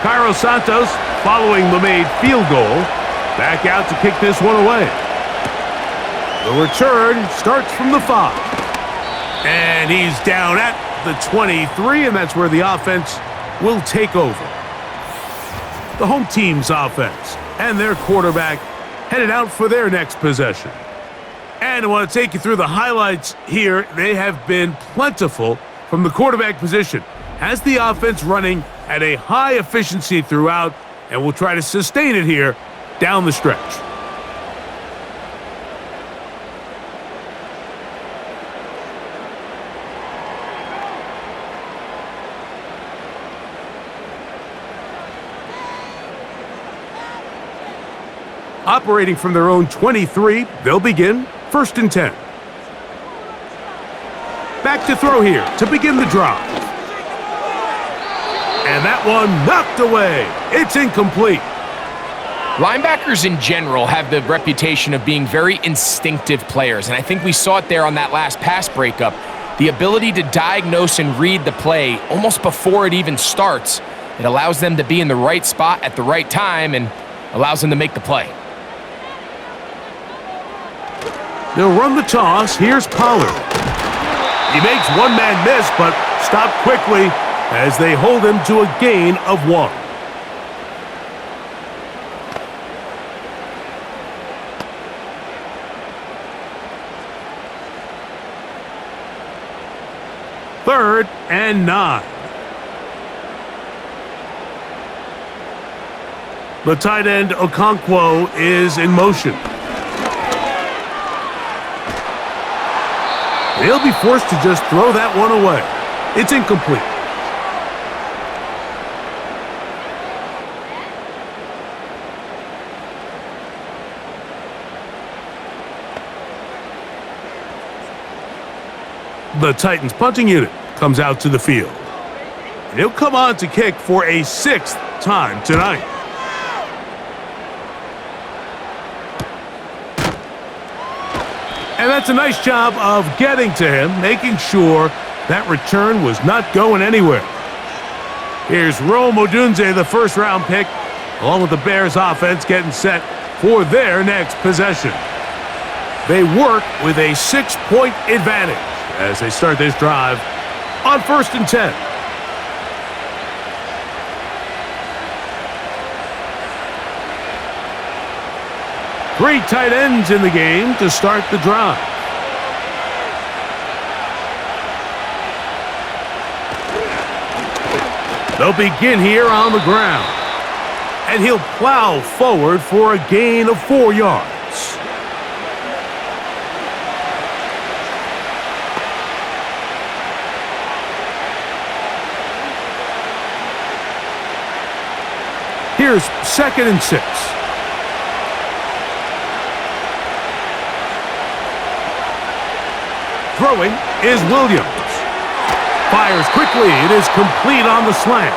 Cairo Santos, following the made field goal, back out to kick this one away. The return starts from the 5. And he's down at the 23, and that's where the offense will take over. The home team's offense and their quarterback headed out for their next possession. And I want to take you through the highlights here. They have been plentiful from the quarterback position. Has the offense running at a high efficiency throughout, and will try to sustain it here down the stretch. Operating from their own 23, they'll begin first and 10. Back to throw here to begin the drive. And that one knocked away. It's incomplete. Linebackers in general have the reputation of being very instinctive players, and I think we saw it there on that last pass breakup. The ability to diagnose and read the play almost before it even starts. It allows them to be in the right spot at the right time and allows them to make the play. They'll run the toss. Here's Pollard. He makes one man miss, but stopped quickly as they hold him to a gain of 1. 3rd and 9. The tight end, Okonkwo, is in motion. He'll be forced to just throw that one away. It's incomplete. The Titans punting unit comes out to the field. And he'll come on to kick for a 6th time tonight. And that's a nice job of getting to him, making sure that return was not going anywhere. Here's Rome Odunze, the first-round pick, along with the Bears offense getting set for their next possession. They work with a 6-point advantage as they start this drive on 1st and 10. Three tight ends in the game to start the drive. They'll begin here on the ground. And he'll plow forward for a gain of 4 yards. Here's 2nd and 6. Throwing is Williams. Fires quickly. It is complete on the slant.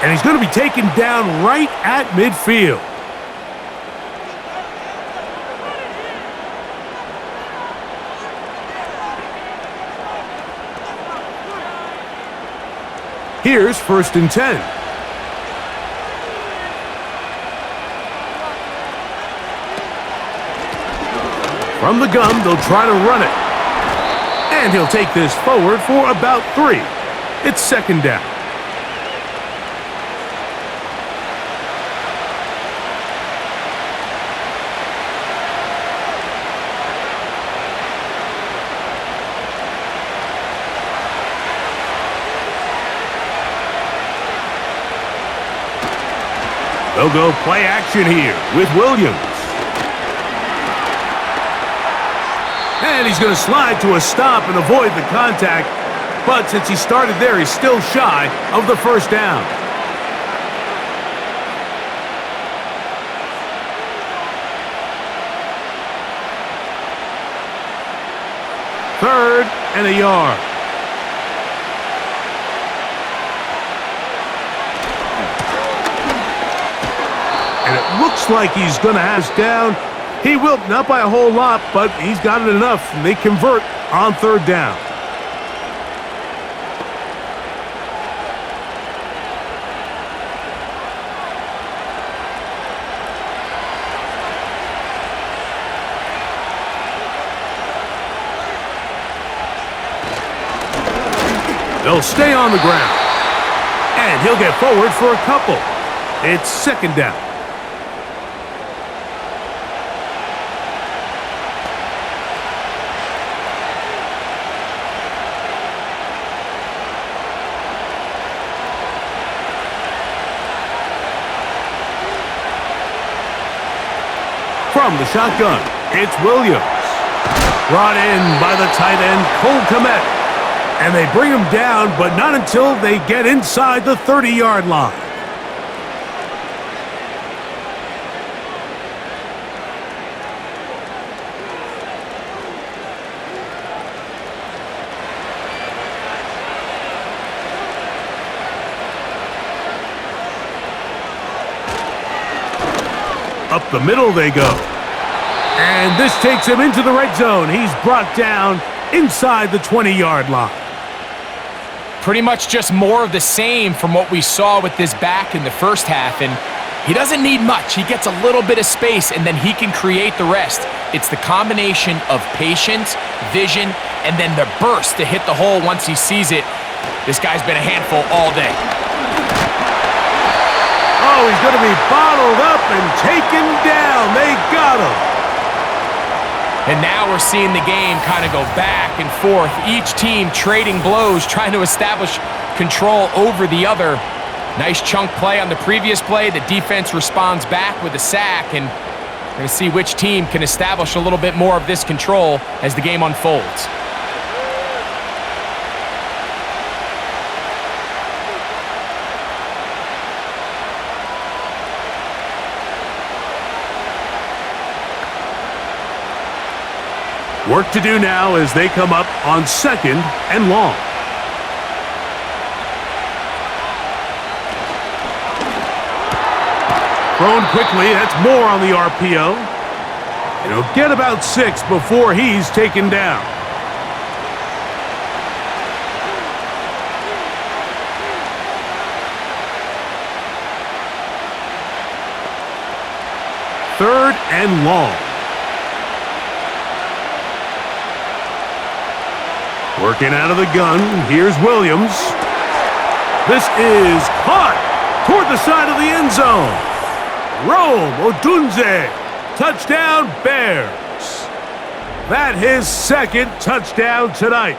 And he's going to be taken down right at midfield. Here's 1st and 10. From the gun, they'll try to run it. And he'll take this forward for about 3. It's 2nd down. They'll go play action here with Williams. And he's going to slide to a stop and avoid the contact. But since he started there, he's still shy of the 1st down. Third and a yard. And it looks like he's going to have us down. He will, not by a whole lot, but he's got it enough, and they convert on 3rd down. They'll stay on the ground. And he'll get forward for a couple. It's 2nd down. From the shotgun, it's Williams. Brought in by the tight end, Cole Kmet. And they bring him down, but not until they get inside the 30-yard line. Up the middle they go. And this takes him into the red zone. He's brought down inside the 20-yard line. Pretty much just more of the same from what we saw with this back in the first half. And he doesn't need much. He gets a little bit of space, and then he can create the rest. It's the combination of patience, vision, and then the burst to hit the hole once he sees it. This guy's been a handful all day. Oh, he's going to be bottled up and taken down. They got him. And now we're seeing the game kind of go back and forth. Each team trading blows, trying to establish control over the other. Nice chunk play on the previous play. The defense responds back with a sack, and we're going to see which team can establish a little bit more of this control as the game unfolds. Work to do now as they come up on 2nd and long. Thrown quickly, that's more on the RPO. And he'll get about 6 before he's taken down. Third and long. Working out of the gun, here's Williams. This is caught toward the side of the end zone. Rome Odunze, touchdown Bears. That his 2nd touchdown tonight.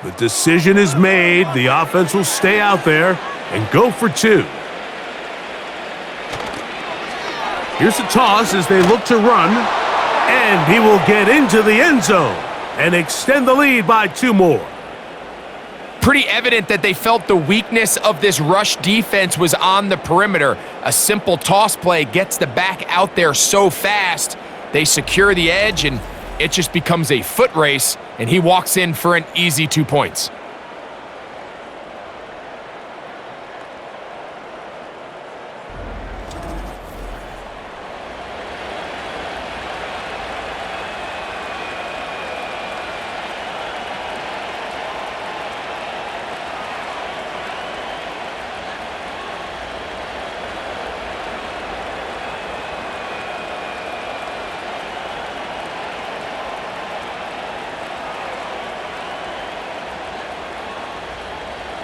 The decision is made. The offense will stay out there and go for 2. Here's a toss as they look to run, and he will get into the end zone and extend the lead by 2 more. Pretty evident that they felt the weakness of this rush defense was on the perimeter. A simple toss play gets the back out there so fast. They secure the edge, and it just becomes a foot race, and he walks in for an easy 2 points.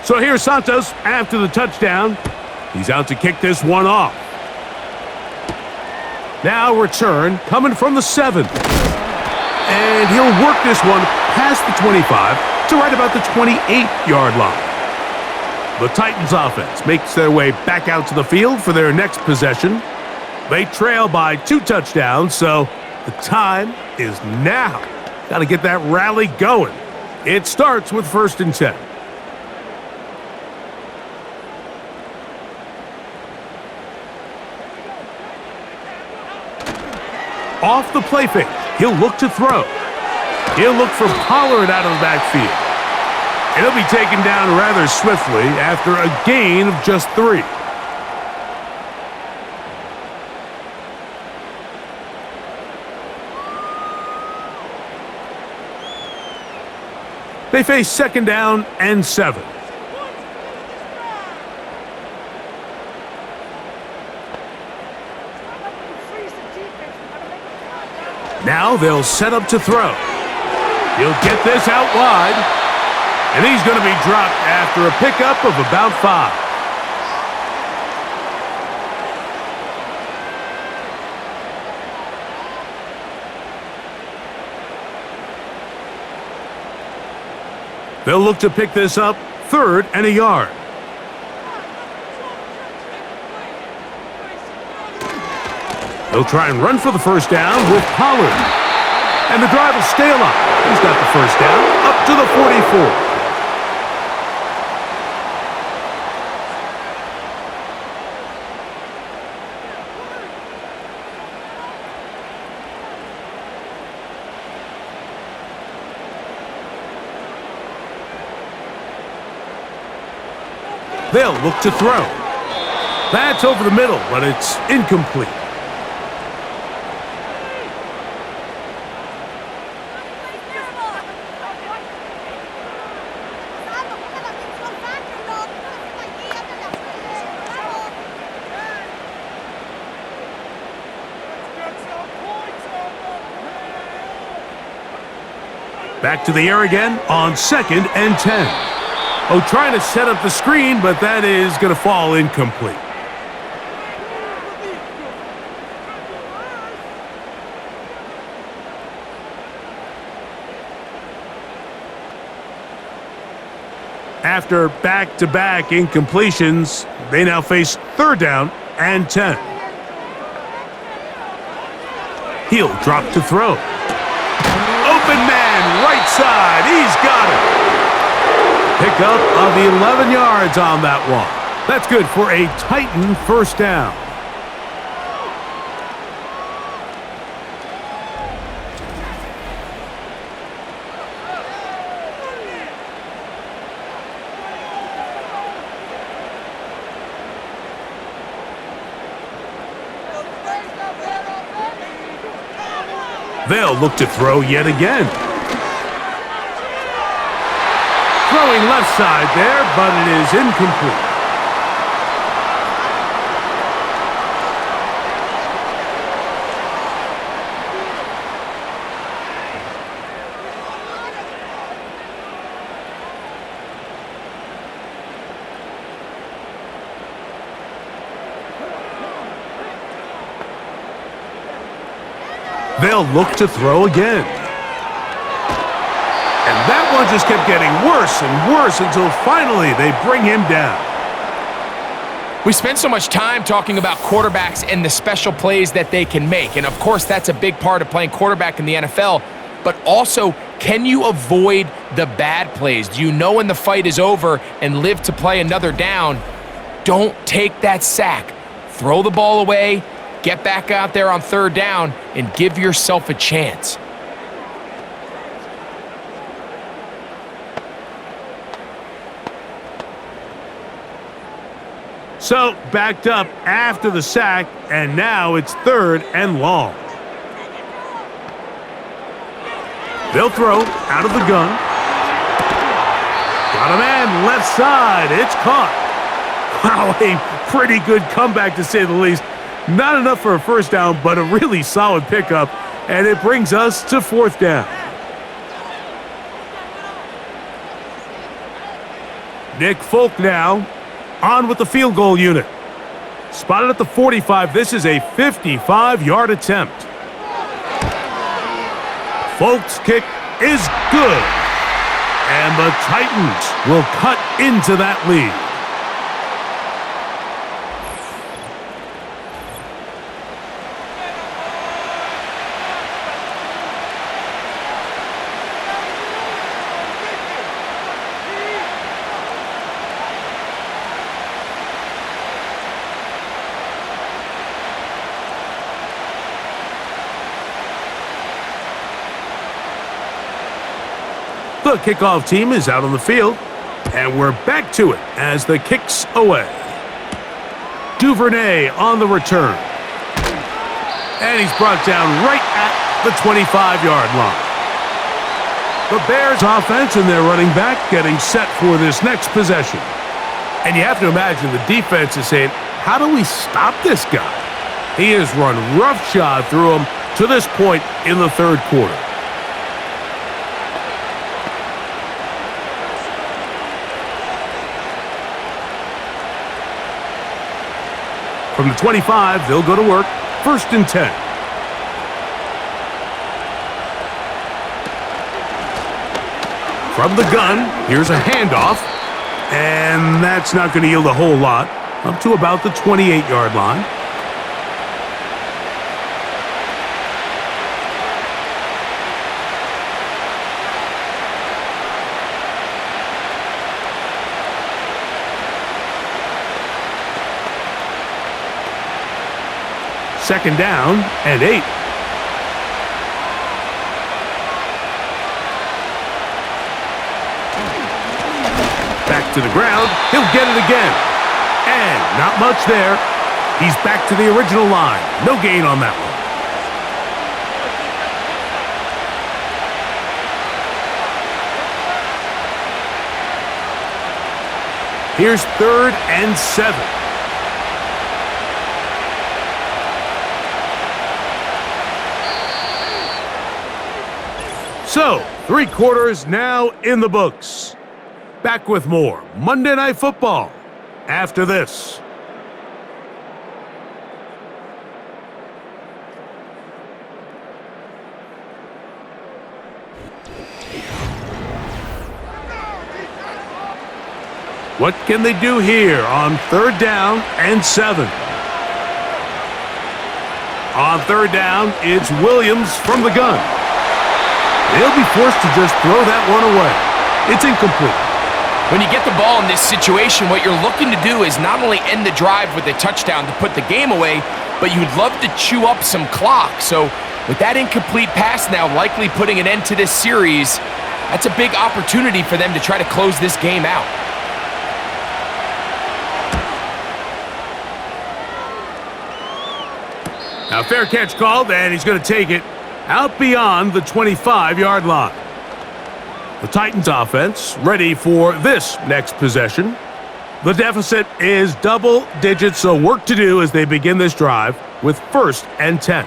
So here's Santos after the touchdown. He's out to kick this one off. Now return coming from the 7th. And he'll work this one past the 25 to right about the 28-yard line. The Titans offense makes their way back out to the field for their next possession. They trail by 2 touchdowns, so the time is now. Got to get that rally going. It starts with 1st and 10. Off the play fake, he'll look to throw. He'll look for Pollard out of the backfield. And he'll be taken down rather swiftly after a gain of just 3. They face 2nd down and 7. Now they'll set up to throw. He'll get this out wide, and he's going to be dropped after a pickup of about 5. They'll look to pick this up 3rd and a yard. They'll try and run for the 1st down with Pollard. And the drive will stay alive. He's got the 1st down up to the 44. They'll look to throw. That's over the middle, but it's incomplete. Back to the air again on 2nd and 10. Oh, trying to set up the screen, but that is going to fall incomplete. After back-to-back incompletions, they now face 3rd down and 10. He'll drop to throw. Open man, right side. He's got it. Pickup of 11 yards on that one. That's good for a Titan 1st down. They'll look to throw yet again. Throwing left side there, but it is incomplete. They'll look to throw again. And that one just kept getting worse and worse until finally they bring him down. We spend so much time talking about quarterbacks and the special plays that they can make. And of course, that's a big part of playing quarterback in the NFL. But also, can you avoid the bad plays? Do you know when the fight is over and live to play another down? Don't take that sack. Throw the ball away. Get back out there on 3rd down and give yourself a chance. So, backed up after the sack, and now it's 3rd and long. They'll throw out of the gun. Got a man left side. It's caught. Wow, a pretty good comeback to say the least. Not enough for a 1st down, but a really solid pickup, and it brings us to 4th down. Nick Folk now on with the field goal unit. Spotted at the 45. This is a 55-yard attempt. Folk's kick is good, and the Titans will cut into that lead. The kickoff team is out on the field, and we're back to it as the kick's away. Duvernay on the return. And he's brought down right at the 25-yard line. The Bears offense and their running back getting set for this next possession. And you have to imagine the defense is saying, how do we stop this guy? He has run roughshod through him to this point in the 3rd quarter. From the 25, they'll go to work. 1st and 10. From the gun, here's a handoff. And that's not going to yield a whole lot. Up to about the 28-yard line. Second down and 8. Back to the ground. He'll get it again. And not much there. He's back to the original line. No gain on that one. Here's 3rd and 7. So, 3 quarters now in the books. Back with more Monday Night Football after this. What can they do here on 3rd down and 7? On 3rd down, it's Williams from the gun. They'll be forced to just throw that one away. It's incomplete. When you get the ball in this situation, what you're looking to do is not only end the drive with a touchdown to put the game away, but you'd love to chew up some clock. So with that incomplete pass now likely putting an end to this series, that's a big opportunity for them to try to close this game out. Now, fair catch called, and he's going to take it out beyond the 25-yard line. The Titans offense ready for this next possession. The deficit is double digits, so work to do as they begin this drive with 1st and 10.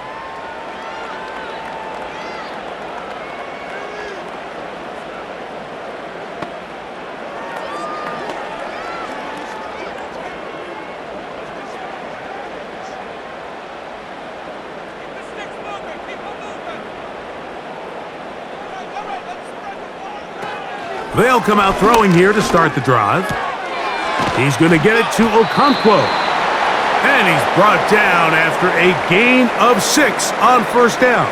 They'll come out throwing here to start the drive. He's going to get it to Okonkwo. And he's brought down after a gain of 6 on 1st down.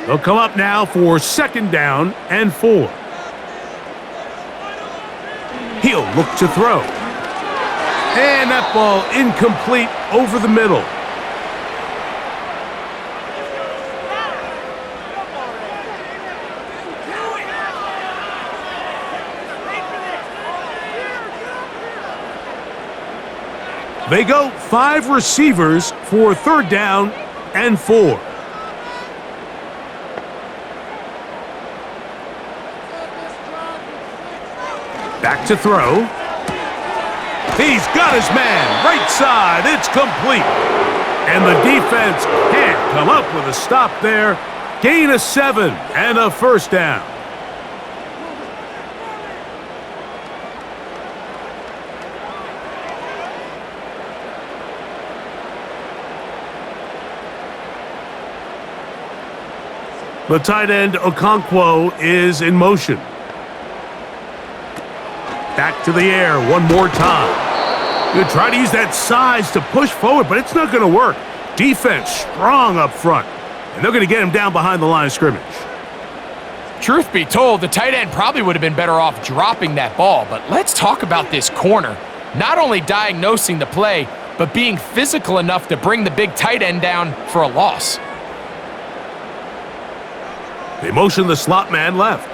They'll come up now for 2nd down and 4. He'll look to throw. And that ball incomplete over the middle. They go 5 receivers for 3rd down and 4. Back to throw. He's got his man, right side, it's complete. And the defense can't come up with a stop there. Gain of 7 and a 1st down. The tight end, Okonkwo, is in motion. Back to the air one more time. You try to use that size to push forward, but it's not going to work. Defense strong up front, and they're going to get him down behind the line of scrimmage. Truth be told, the tight end probably would have been better off dropping that ball, but let's talk about this corner. Not only diagnosing the play, but being physical enough to bring the big tight end down for a loss. They motion the slot man left.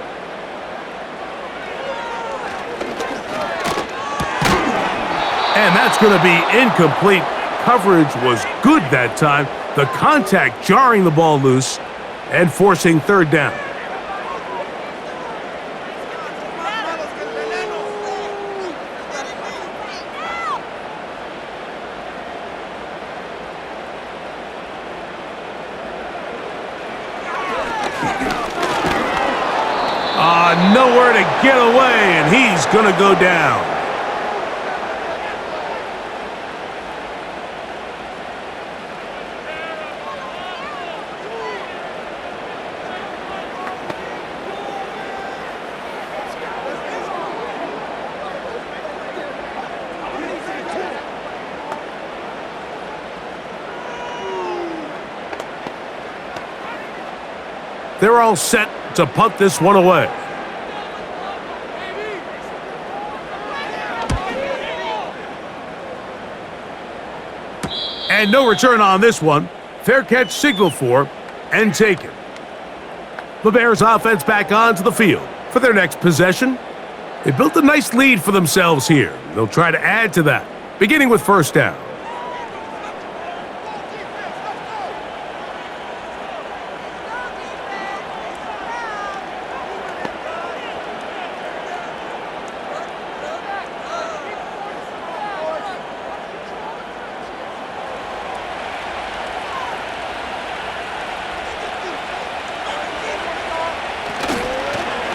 And that's going to be incomplete. Coverage was good that time. The contact jarring the ball loose and forcing 3rd down. Nowhere to get away, and he's going to go down. They're all set to punt this one away. And no return on this one. Fair catch signaled for and taken. The Bears offense back onto the field for their next possession. They built a nice lead for themselves here. They'll try to add to that, beginning with 1st down.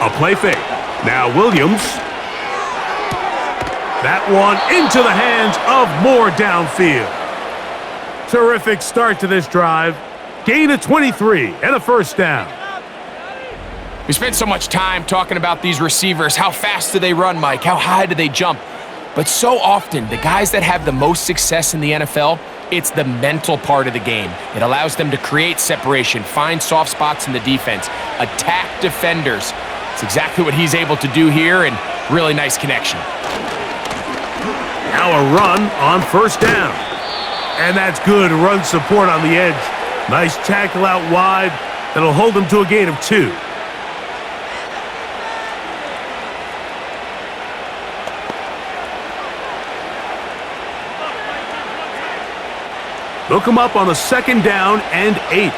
A play fake. Now Williams. That one into the hands of Moore downfield. Terrific start to this drive. Gain of 23 and a first down. We spent so much time talking about these receivers. How fast do they run, Mike? How high do they jump? But so often, the guys that have the most success in the NFL, it's the mental part of the game. It allows them to create separation, find soft spots in the defense, attack defenders. It's exactly what he's able to do here, and really nice connection. Now a run on first down. And that's good run support on the edge. Nice tackle out wide. That'll hold him to a gain of 2. They'll come up on a second down and 8.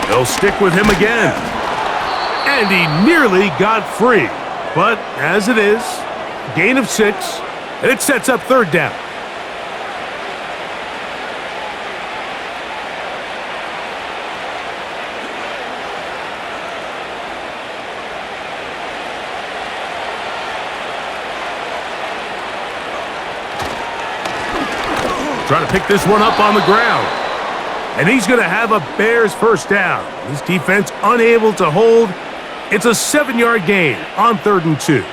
They'll stick with him again. And he nearly got free. But as it is, gain of 6, and it sets up third down. Trying to pick this one up on the ground. And he's going to have a Bears first down. This defense unable to hold. It's a 7-yard gain on 3rd and 2.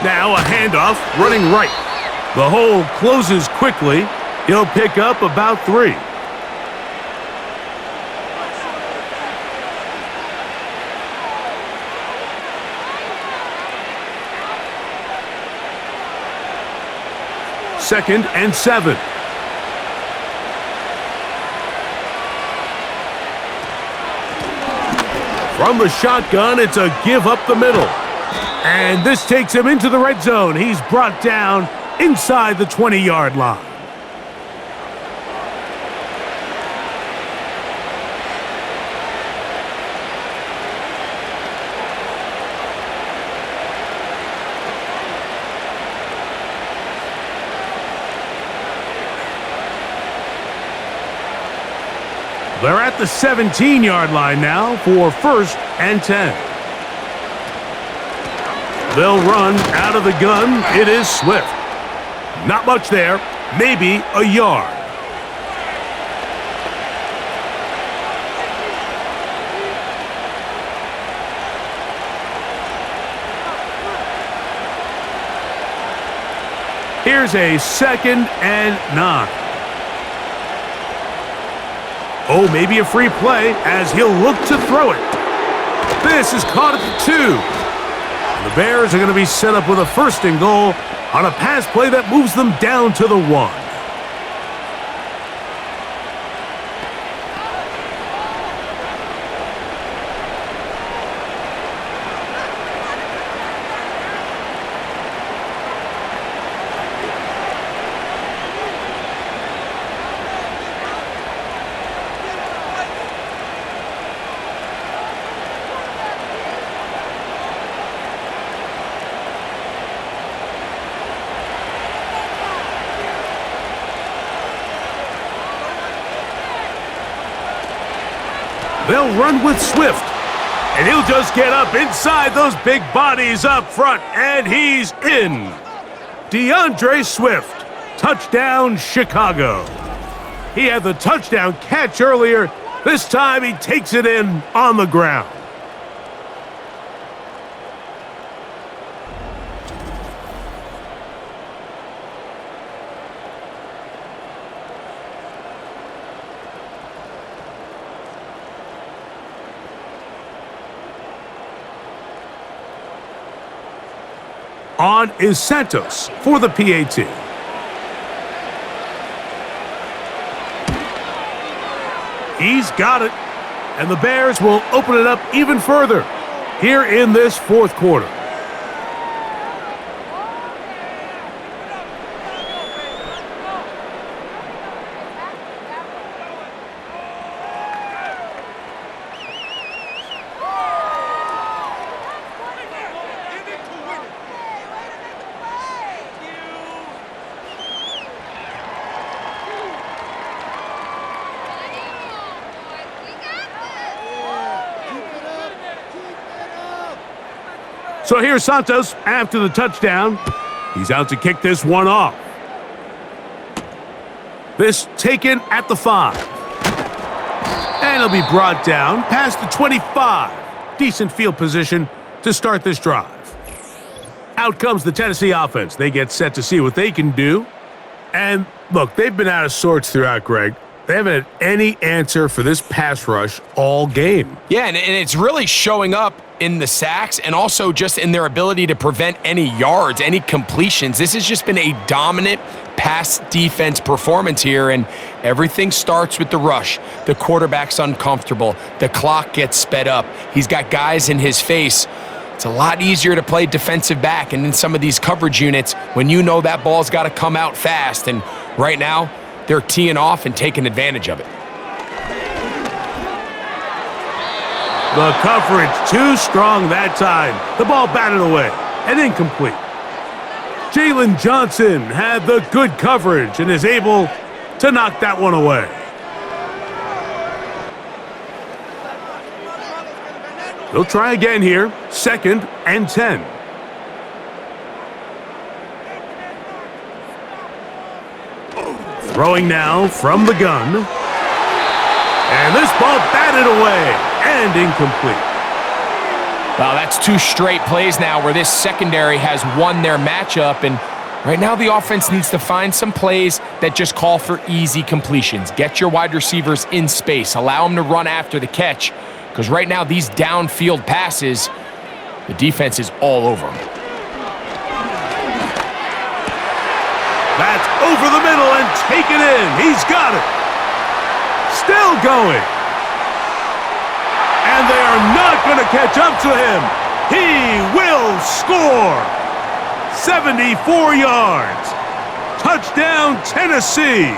Now a handoff running right. The hole closes quickly. He'll pick up about 3. Second and 7. From the shotgun, it's a give up the middle. And this takes him into the red zone. He's brought down inside the 20-yard line. They're at the 17-yard line now for 1st and 10. They'll run out of the gun. It is Swift. Not much there, maybe a yard. Here's a 2nd and 9. Oh, maybe a free play as he'll look to throw it. This is caught at the 2. And the Bears are going to be set up with a 1st and goal on a pass play that moves them down to the 1. They'll run with Swift, and he'll just get up inside those big bodies up front, and he's in. DeAndre Swift, touchdown Chicago. He had the touchdown catch earlier. This time he takes it in on the ground. On is Santos for the PAT. He's got it, and the Bears will open it up even further here in this 4th quarter. So here's Santos after the touchdown. He's out to kick this one off. This taken at the 5. And it'll be brought down past the 25. Decent field position to start this drive. Out comes the Tennessee offense. They get set to see what they can do. And look, they've been out of sorts throughout, Greg. They haven't had any answer for this pass rush all game. Yeah, and it's really showing up in the sacks and also just in their ability to prevent any yards, any completions. This has just been a dominant pass defense performance here, and everything starts with the rush. The quarterback's uncomfortable. The clock gets sped up. He's got guys in his face. It's a lot easier to play defensive back and in some of these coverage units when you know that ball's got to come out fast, and right now they're teeing off and taking advantage of it. The coverage too strong that time. The ball batted away and incomplete. Jalen Johnson had the good coverage and is able to knock that one away. They'll try again here. 2nd and 10. Throwing now from the gun. And this ball batted away and incomplete. Well, that's 2 straight plays now where this secondary has won their matchup, and right now the offense needs to find some plays that just call for easy completions. Get your wide receivers in space. Allow them to run after the catch, because right now these downfield passes, the defense is all over them. That's over the middle and taken in. He's got it. Still going. And they are not going to catch up to him. He will score. 74 yards. Touchdown, Tennessee.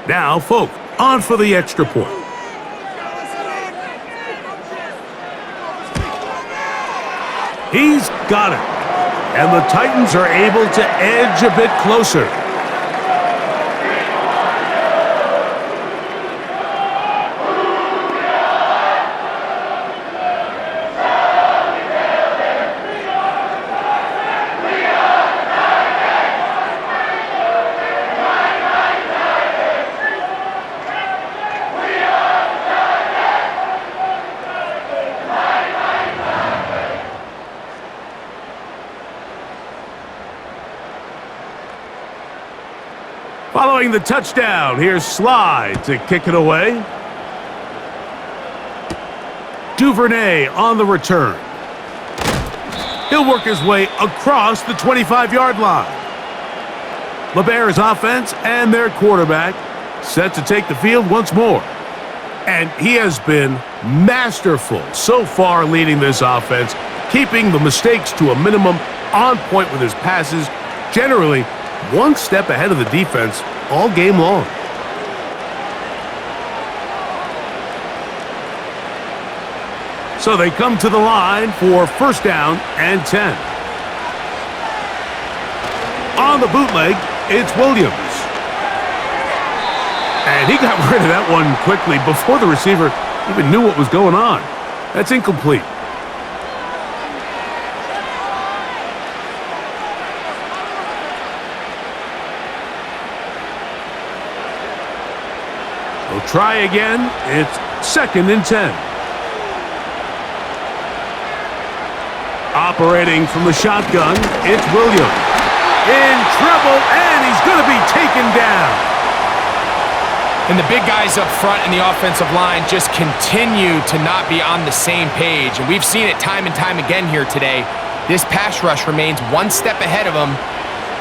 Now, Folk on for the extra point. He's got it. And the Titans are able to edge a bit closer. Following the touchdown, here's Slide to kick it away. Duvernay on the return. He'll work his way across the 25-yard line. LeBear's offense and their quarterback set to take the field once more. And he has been masterful so far leading this offense, keeping the mistakes to a minimum, on point with his passes, generally one step ahead of the defense all game long. So they come to the line for 1st down and 10. On the bootleg, it's Williams. And he got rid of that one quickly before the receiver even knew what was going on. That's incomplete. They'll try again. It's 2nd and 10. Operating from the shotgun, it's Williams. In trouble, and he's going to be taken down. And the big guys up front in the offensive line just continue to not be on the same page. And we've seen it time and time again here today. This pass rush remains one step ahead of them,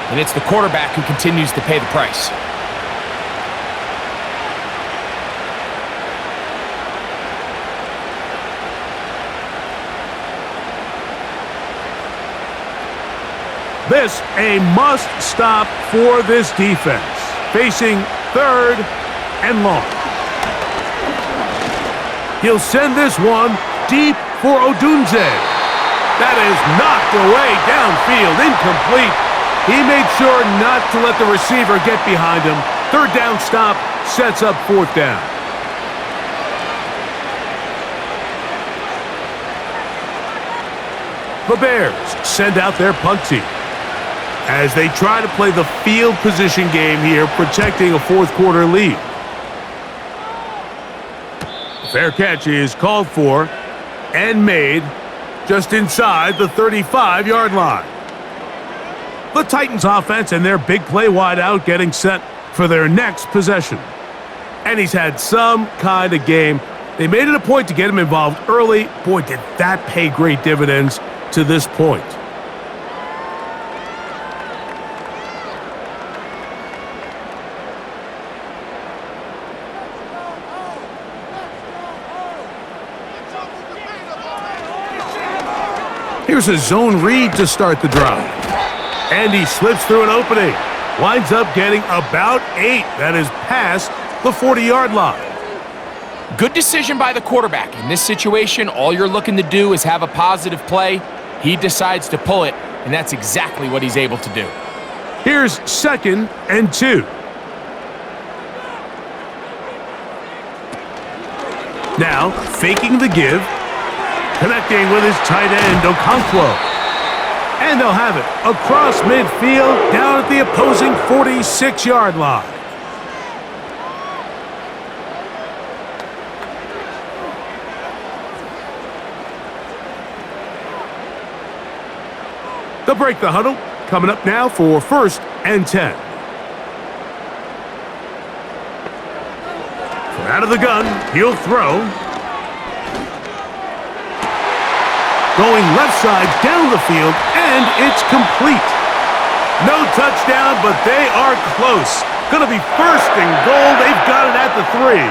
and it's the quarterback who continues to pay the price. This a must stop for this defense. Facing 3rd and long. He'll send this one deep for Odunze. That is knocked away downfield, incomplete. He made sure not to let the receiver get behind him. Third down stop sets up fourth down. The Bears send out their punt team as they try to play the field position game here, protecting a fourth quarter lead. Fair catch is called for and made just inside the 35-yard line. The Titans offense and their big play wideout getting set for their next possession. And he's had some kind of game. They made it a point to get him involved early. Boy, did that pay great dividends to this point. Here's a zone read to start the drive. And he slips through an opening. Winds up getting about 8. That is past the 40-yard line. Good decision by the quarterback. In this situation, all you're looking to do is have a positive play. He decides to pull it, and that's exactly what he's able to do. Here's 2nd and 2. Now, faking the give. Connecting with his tight end, Okonkwo. And they'll have it across midfield, down at the opposing 46-yard line. They'll break the huddle. Coming up now for 1st and 10. From out of the gun, he'll throw. Going left side down the field, and it's complete. No touchdown, but they are close. Going to be 1st and goal. They've got it at the 3.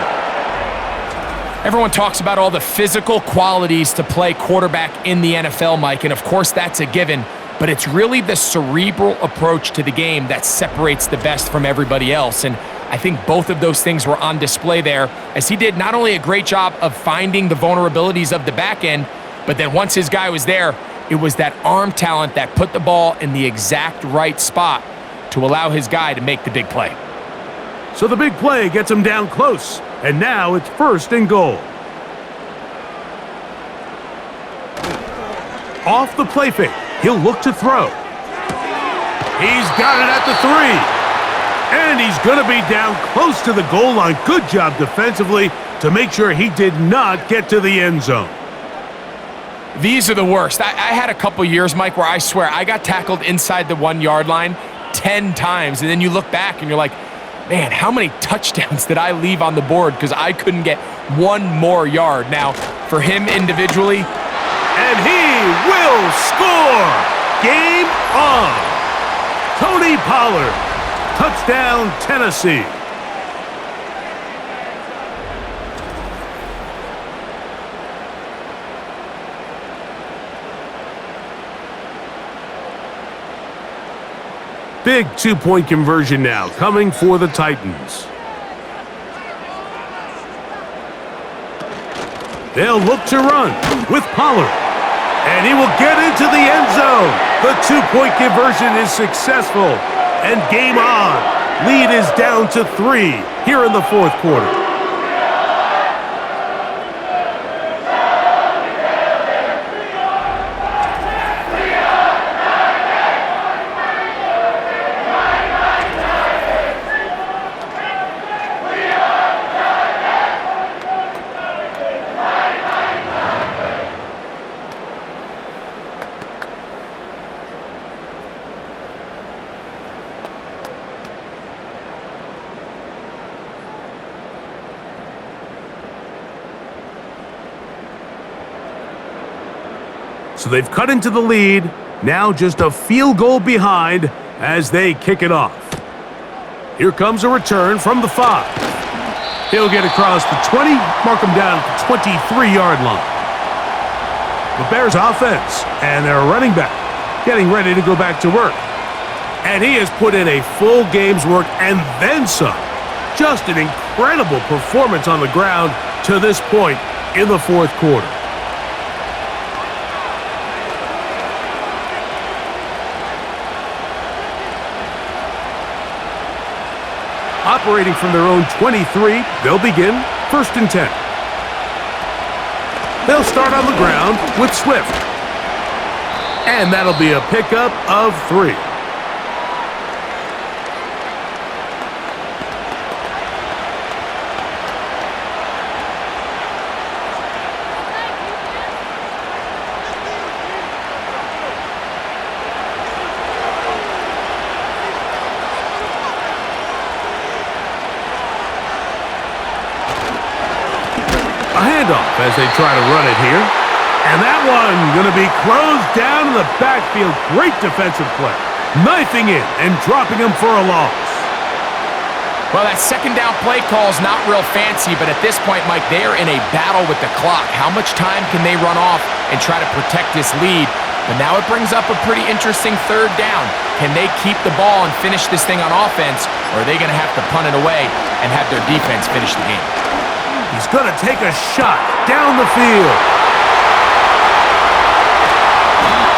Everyone talks about all the physical qualities to play quarterback in the NFL, Mike, and of course that's a given, but it's really the cerebral approach to the game that separates the best from everybody else, and I think both of those things were on display there, as he did not only a great job of finding the vulnerabilities of the back end, but then once his guy was there, it was that arm talent that put the ball in the exact right spot to allow his guy to make the big play. So the big play gets him down close, and now it's 1st and goal. Off the play fake, he'll look to throw. He's got it at the 3. And he's going to be down close to the goal line. Good job defensively to make sure he did not get to the end zone. These are the worst. I had a couple years, Mike, where I swear I got tackled inside the 1-yard line 10 times, and then you look back and you're like, man, how many touchdowns did I leave on the board because I couldn't get one more yard? Now, for him individually, and he will score! Game on! Tony Pollard, touchdown Tennessee. Big 2-point conversion now coming for the Titans. They'll look to run with Pollard. And he will get into the end zone. The 2-point conversion is successful. And game on. Lead is down to 3 here in the fourth quarter. So they've cut into the lead, now just a field goal behind as they kick it off. Here comes a return from the 5. He'll get across the 20, mark him down at the 23-yard line. The Bears offense and their running back getting ready to go back to work. And he has put in a full game's work and then some. Just an incredible performance on the ground to this point. in the fourth quarter. Operating from their own 23, they'll begin 1st and 10. They'll start on the ground with Swift. And that'll be a pickup of 3. Handoff as they try to run it here. And that one going to be closed down in the backfield. Great defensive play. Knifing in and dropping him for a loss. Well, that second down play call is not real fancy, but at this point, Mike, they are in a battle with the clock. How much time can they run off and try to protect this lead? But now it brings up a pretty interesting 3rd down. Can they keep the ball and finish this thing on offense, or are they going to have to punt it away and have their defense finish the game? He's going to take a shot down the field.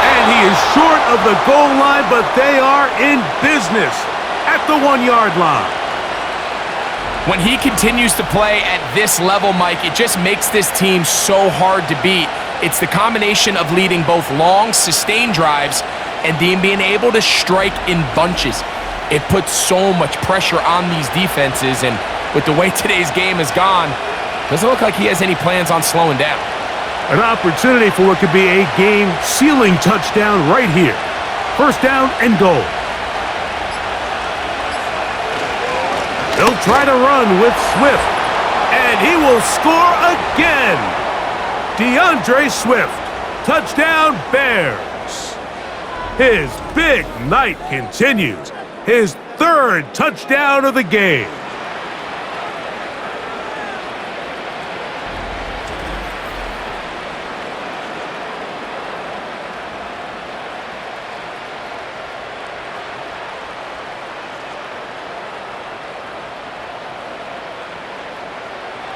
And he is short of the goal line, but they are in business at the 1-yard line. When he continues to play at this level, Mike, it just makes this team so hard to beat. It's the combination of leading both long, sustained drives and being able to strike in bunches. It puts so much pressure on these defenses, and with the way today's game has gone, doesn't look like he has any plans on slowing down. An opportunity for what could be a game-sealing touchdown right here. 1st down and goal. They'll try to run with Swift, and he will score again. DeAndre Swift, touchdown Bears. His big night continues. His 3rd touchdown of the game.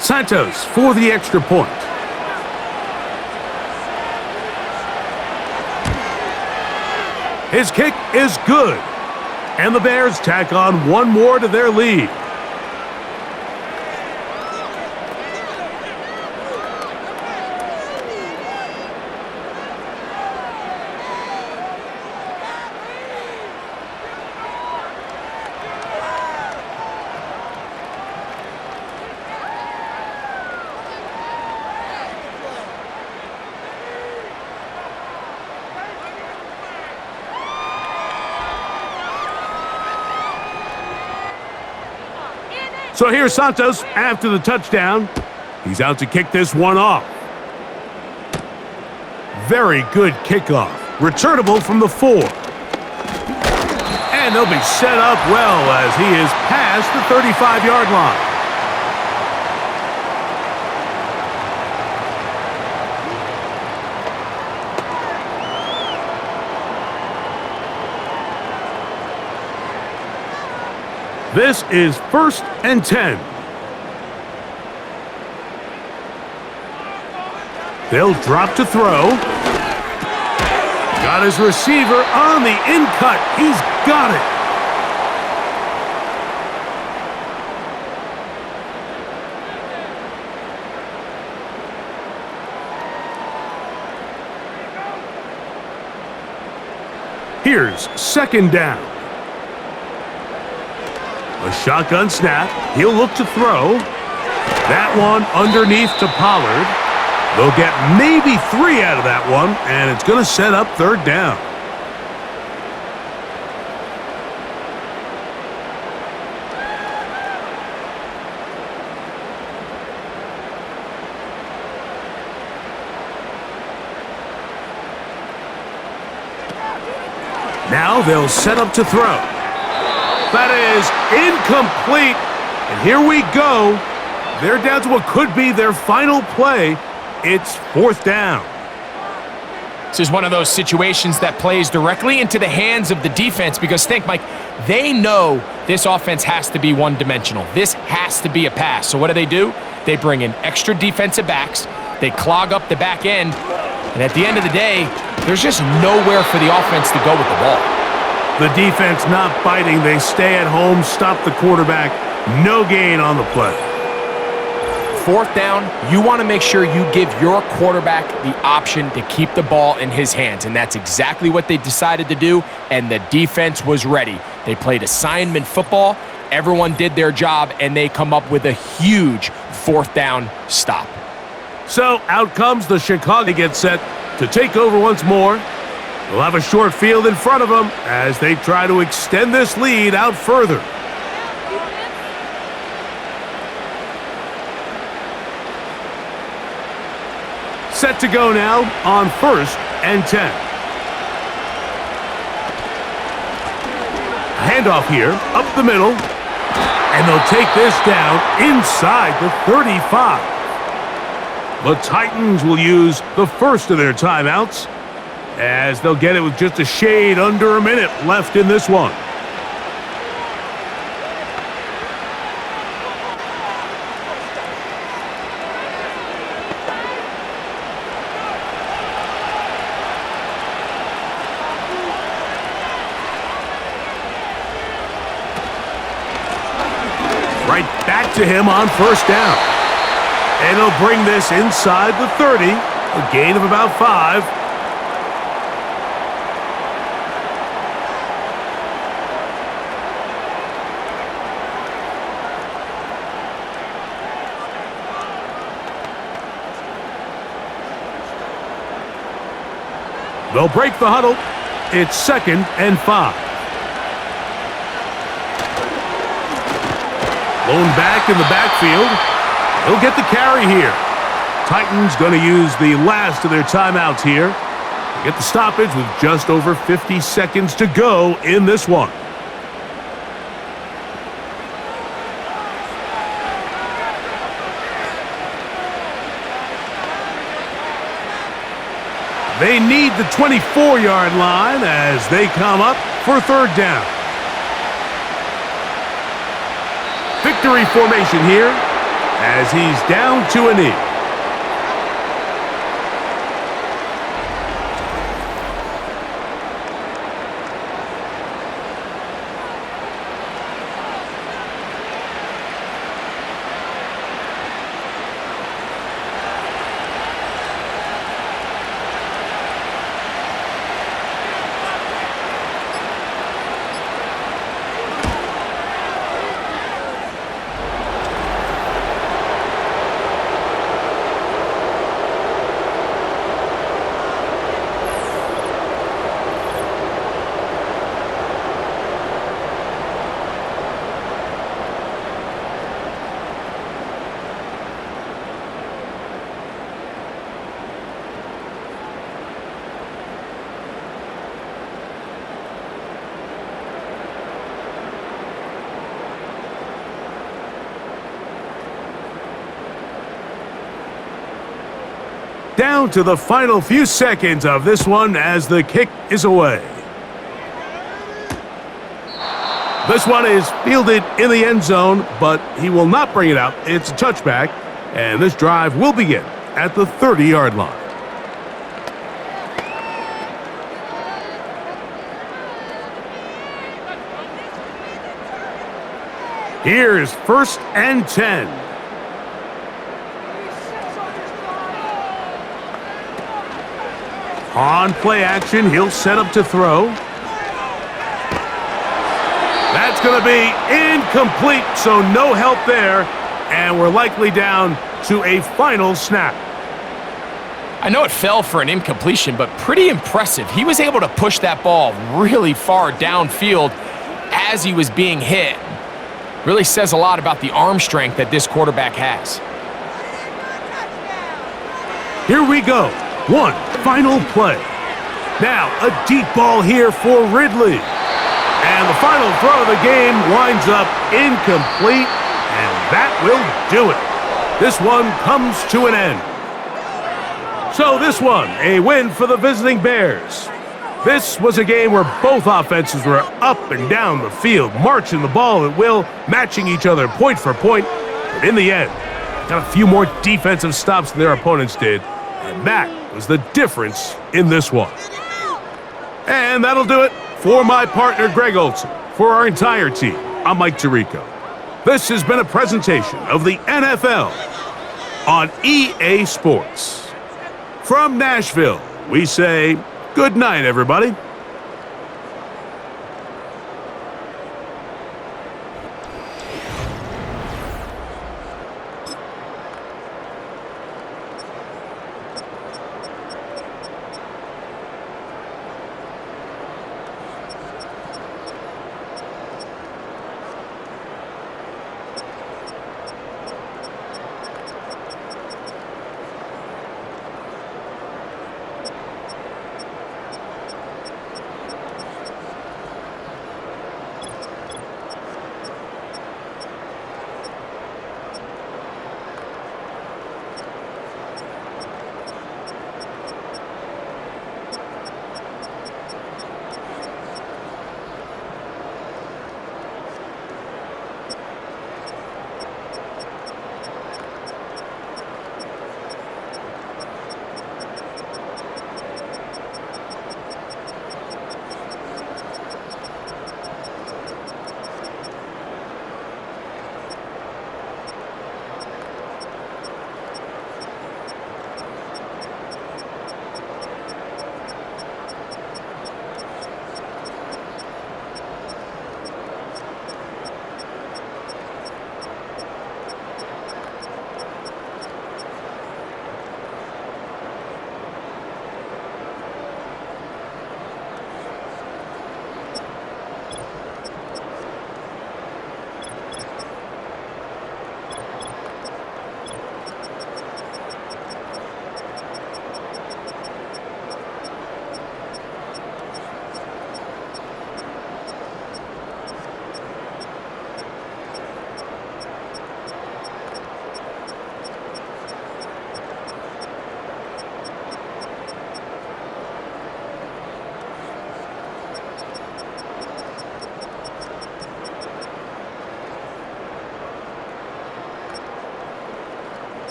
Santos for the extra point. His kick is good. And the Bears tack on 1 more to their lead. So here's Santos after the touchdown. He's out to kick this one off. Very good kickoff. Returnable from the 4. And they'll be set up well as he is past the 35-yard line. This is 1st and 10. They'll drop to throw. Got his receiver on the in-cut. He's got it. Here's 2nd down. A shotgun snap. He'll look to throw. That one underneath to Pollard. They'll get maybe 3 out of that one, and it's going to set up 3rd down. Now they'll set up to throw. That is incomplete. And here we go. They're down to what could be their final play. It's 4th down. This is one of those situations that plays directly into the hands of the defense because think, Mike, they know this offense has to be one-dimensional. This has to be a pass. So what do? They bring in extra defensive backs. They clog up the back end, and at the end of the day, there's just nowhere for the offense to go with the ball. The defense not biting. They stay at home, stop the quarterback. No gain on the play. Fourth down, you want to make sure you give your quarterback the option to keep the ball in his hands, and that's exactly what they decided to do, and the defense was ready. They played assignment football, everyone did their job, and they come up with a huge fourth down stop. So out comes the Chicago. They get set to take over once more. They'll have a short field in front of them as they try to extend this lead out further. Set to go now on 1st and 10. Handoff here, up the middle, and they'll take this down inside the 35. The Titans will use the first of their timeouts as they'll get it with just a shade under a minute left in this one. Right back to him on 1st down. And he'll bring this inside the 30, a gain of about 5. They'll break the huddle. It's 2nd and 5. Blown back in the backfield. He'll get the carry here. Titans going to use the last of their timeouts here. They get the stoppage with just over 50 seconds to go in this one. They need the 24-yard line as they come up for 3rd down. Victory formation here as he's down to a knee. Down to the final few seconds of this one as the kick is away. This one is fielded in the end zone, but he will not bring it out. It's a touchback, and this drive will begin at the 30-yard line. Here's 1st and 10. On play action, he'll set up to throw. That's going to be incomplete, so no help there. And we're likely down to a final snap. I know it fell for an incompletion, but pretty impressive. He was able to push that ball really far downfield as he was being hit. Really says a lot about the arm strength that this quarterback has. Here we go. One final play. Now a deep ball here for Ridley. And the final throw of the game winds up incomplete, and that will do it. This one comes to an end. So this one, a win for the visiting Bears. This was a game where both offenses were up and down the field, marching the ball at will, matching each other point for point. But in the end, got a few more defensive stops than their opponents did, and that was the difference in this one. And that'll do it for my partner, Greg Olson. For our entire team, I'm Mike Tirico. This has been a presentation of the NFL on EA Sports. From Nashville, we say good night, everybody.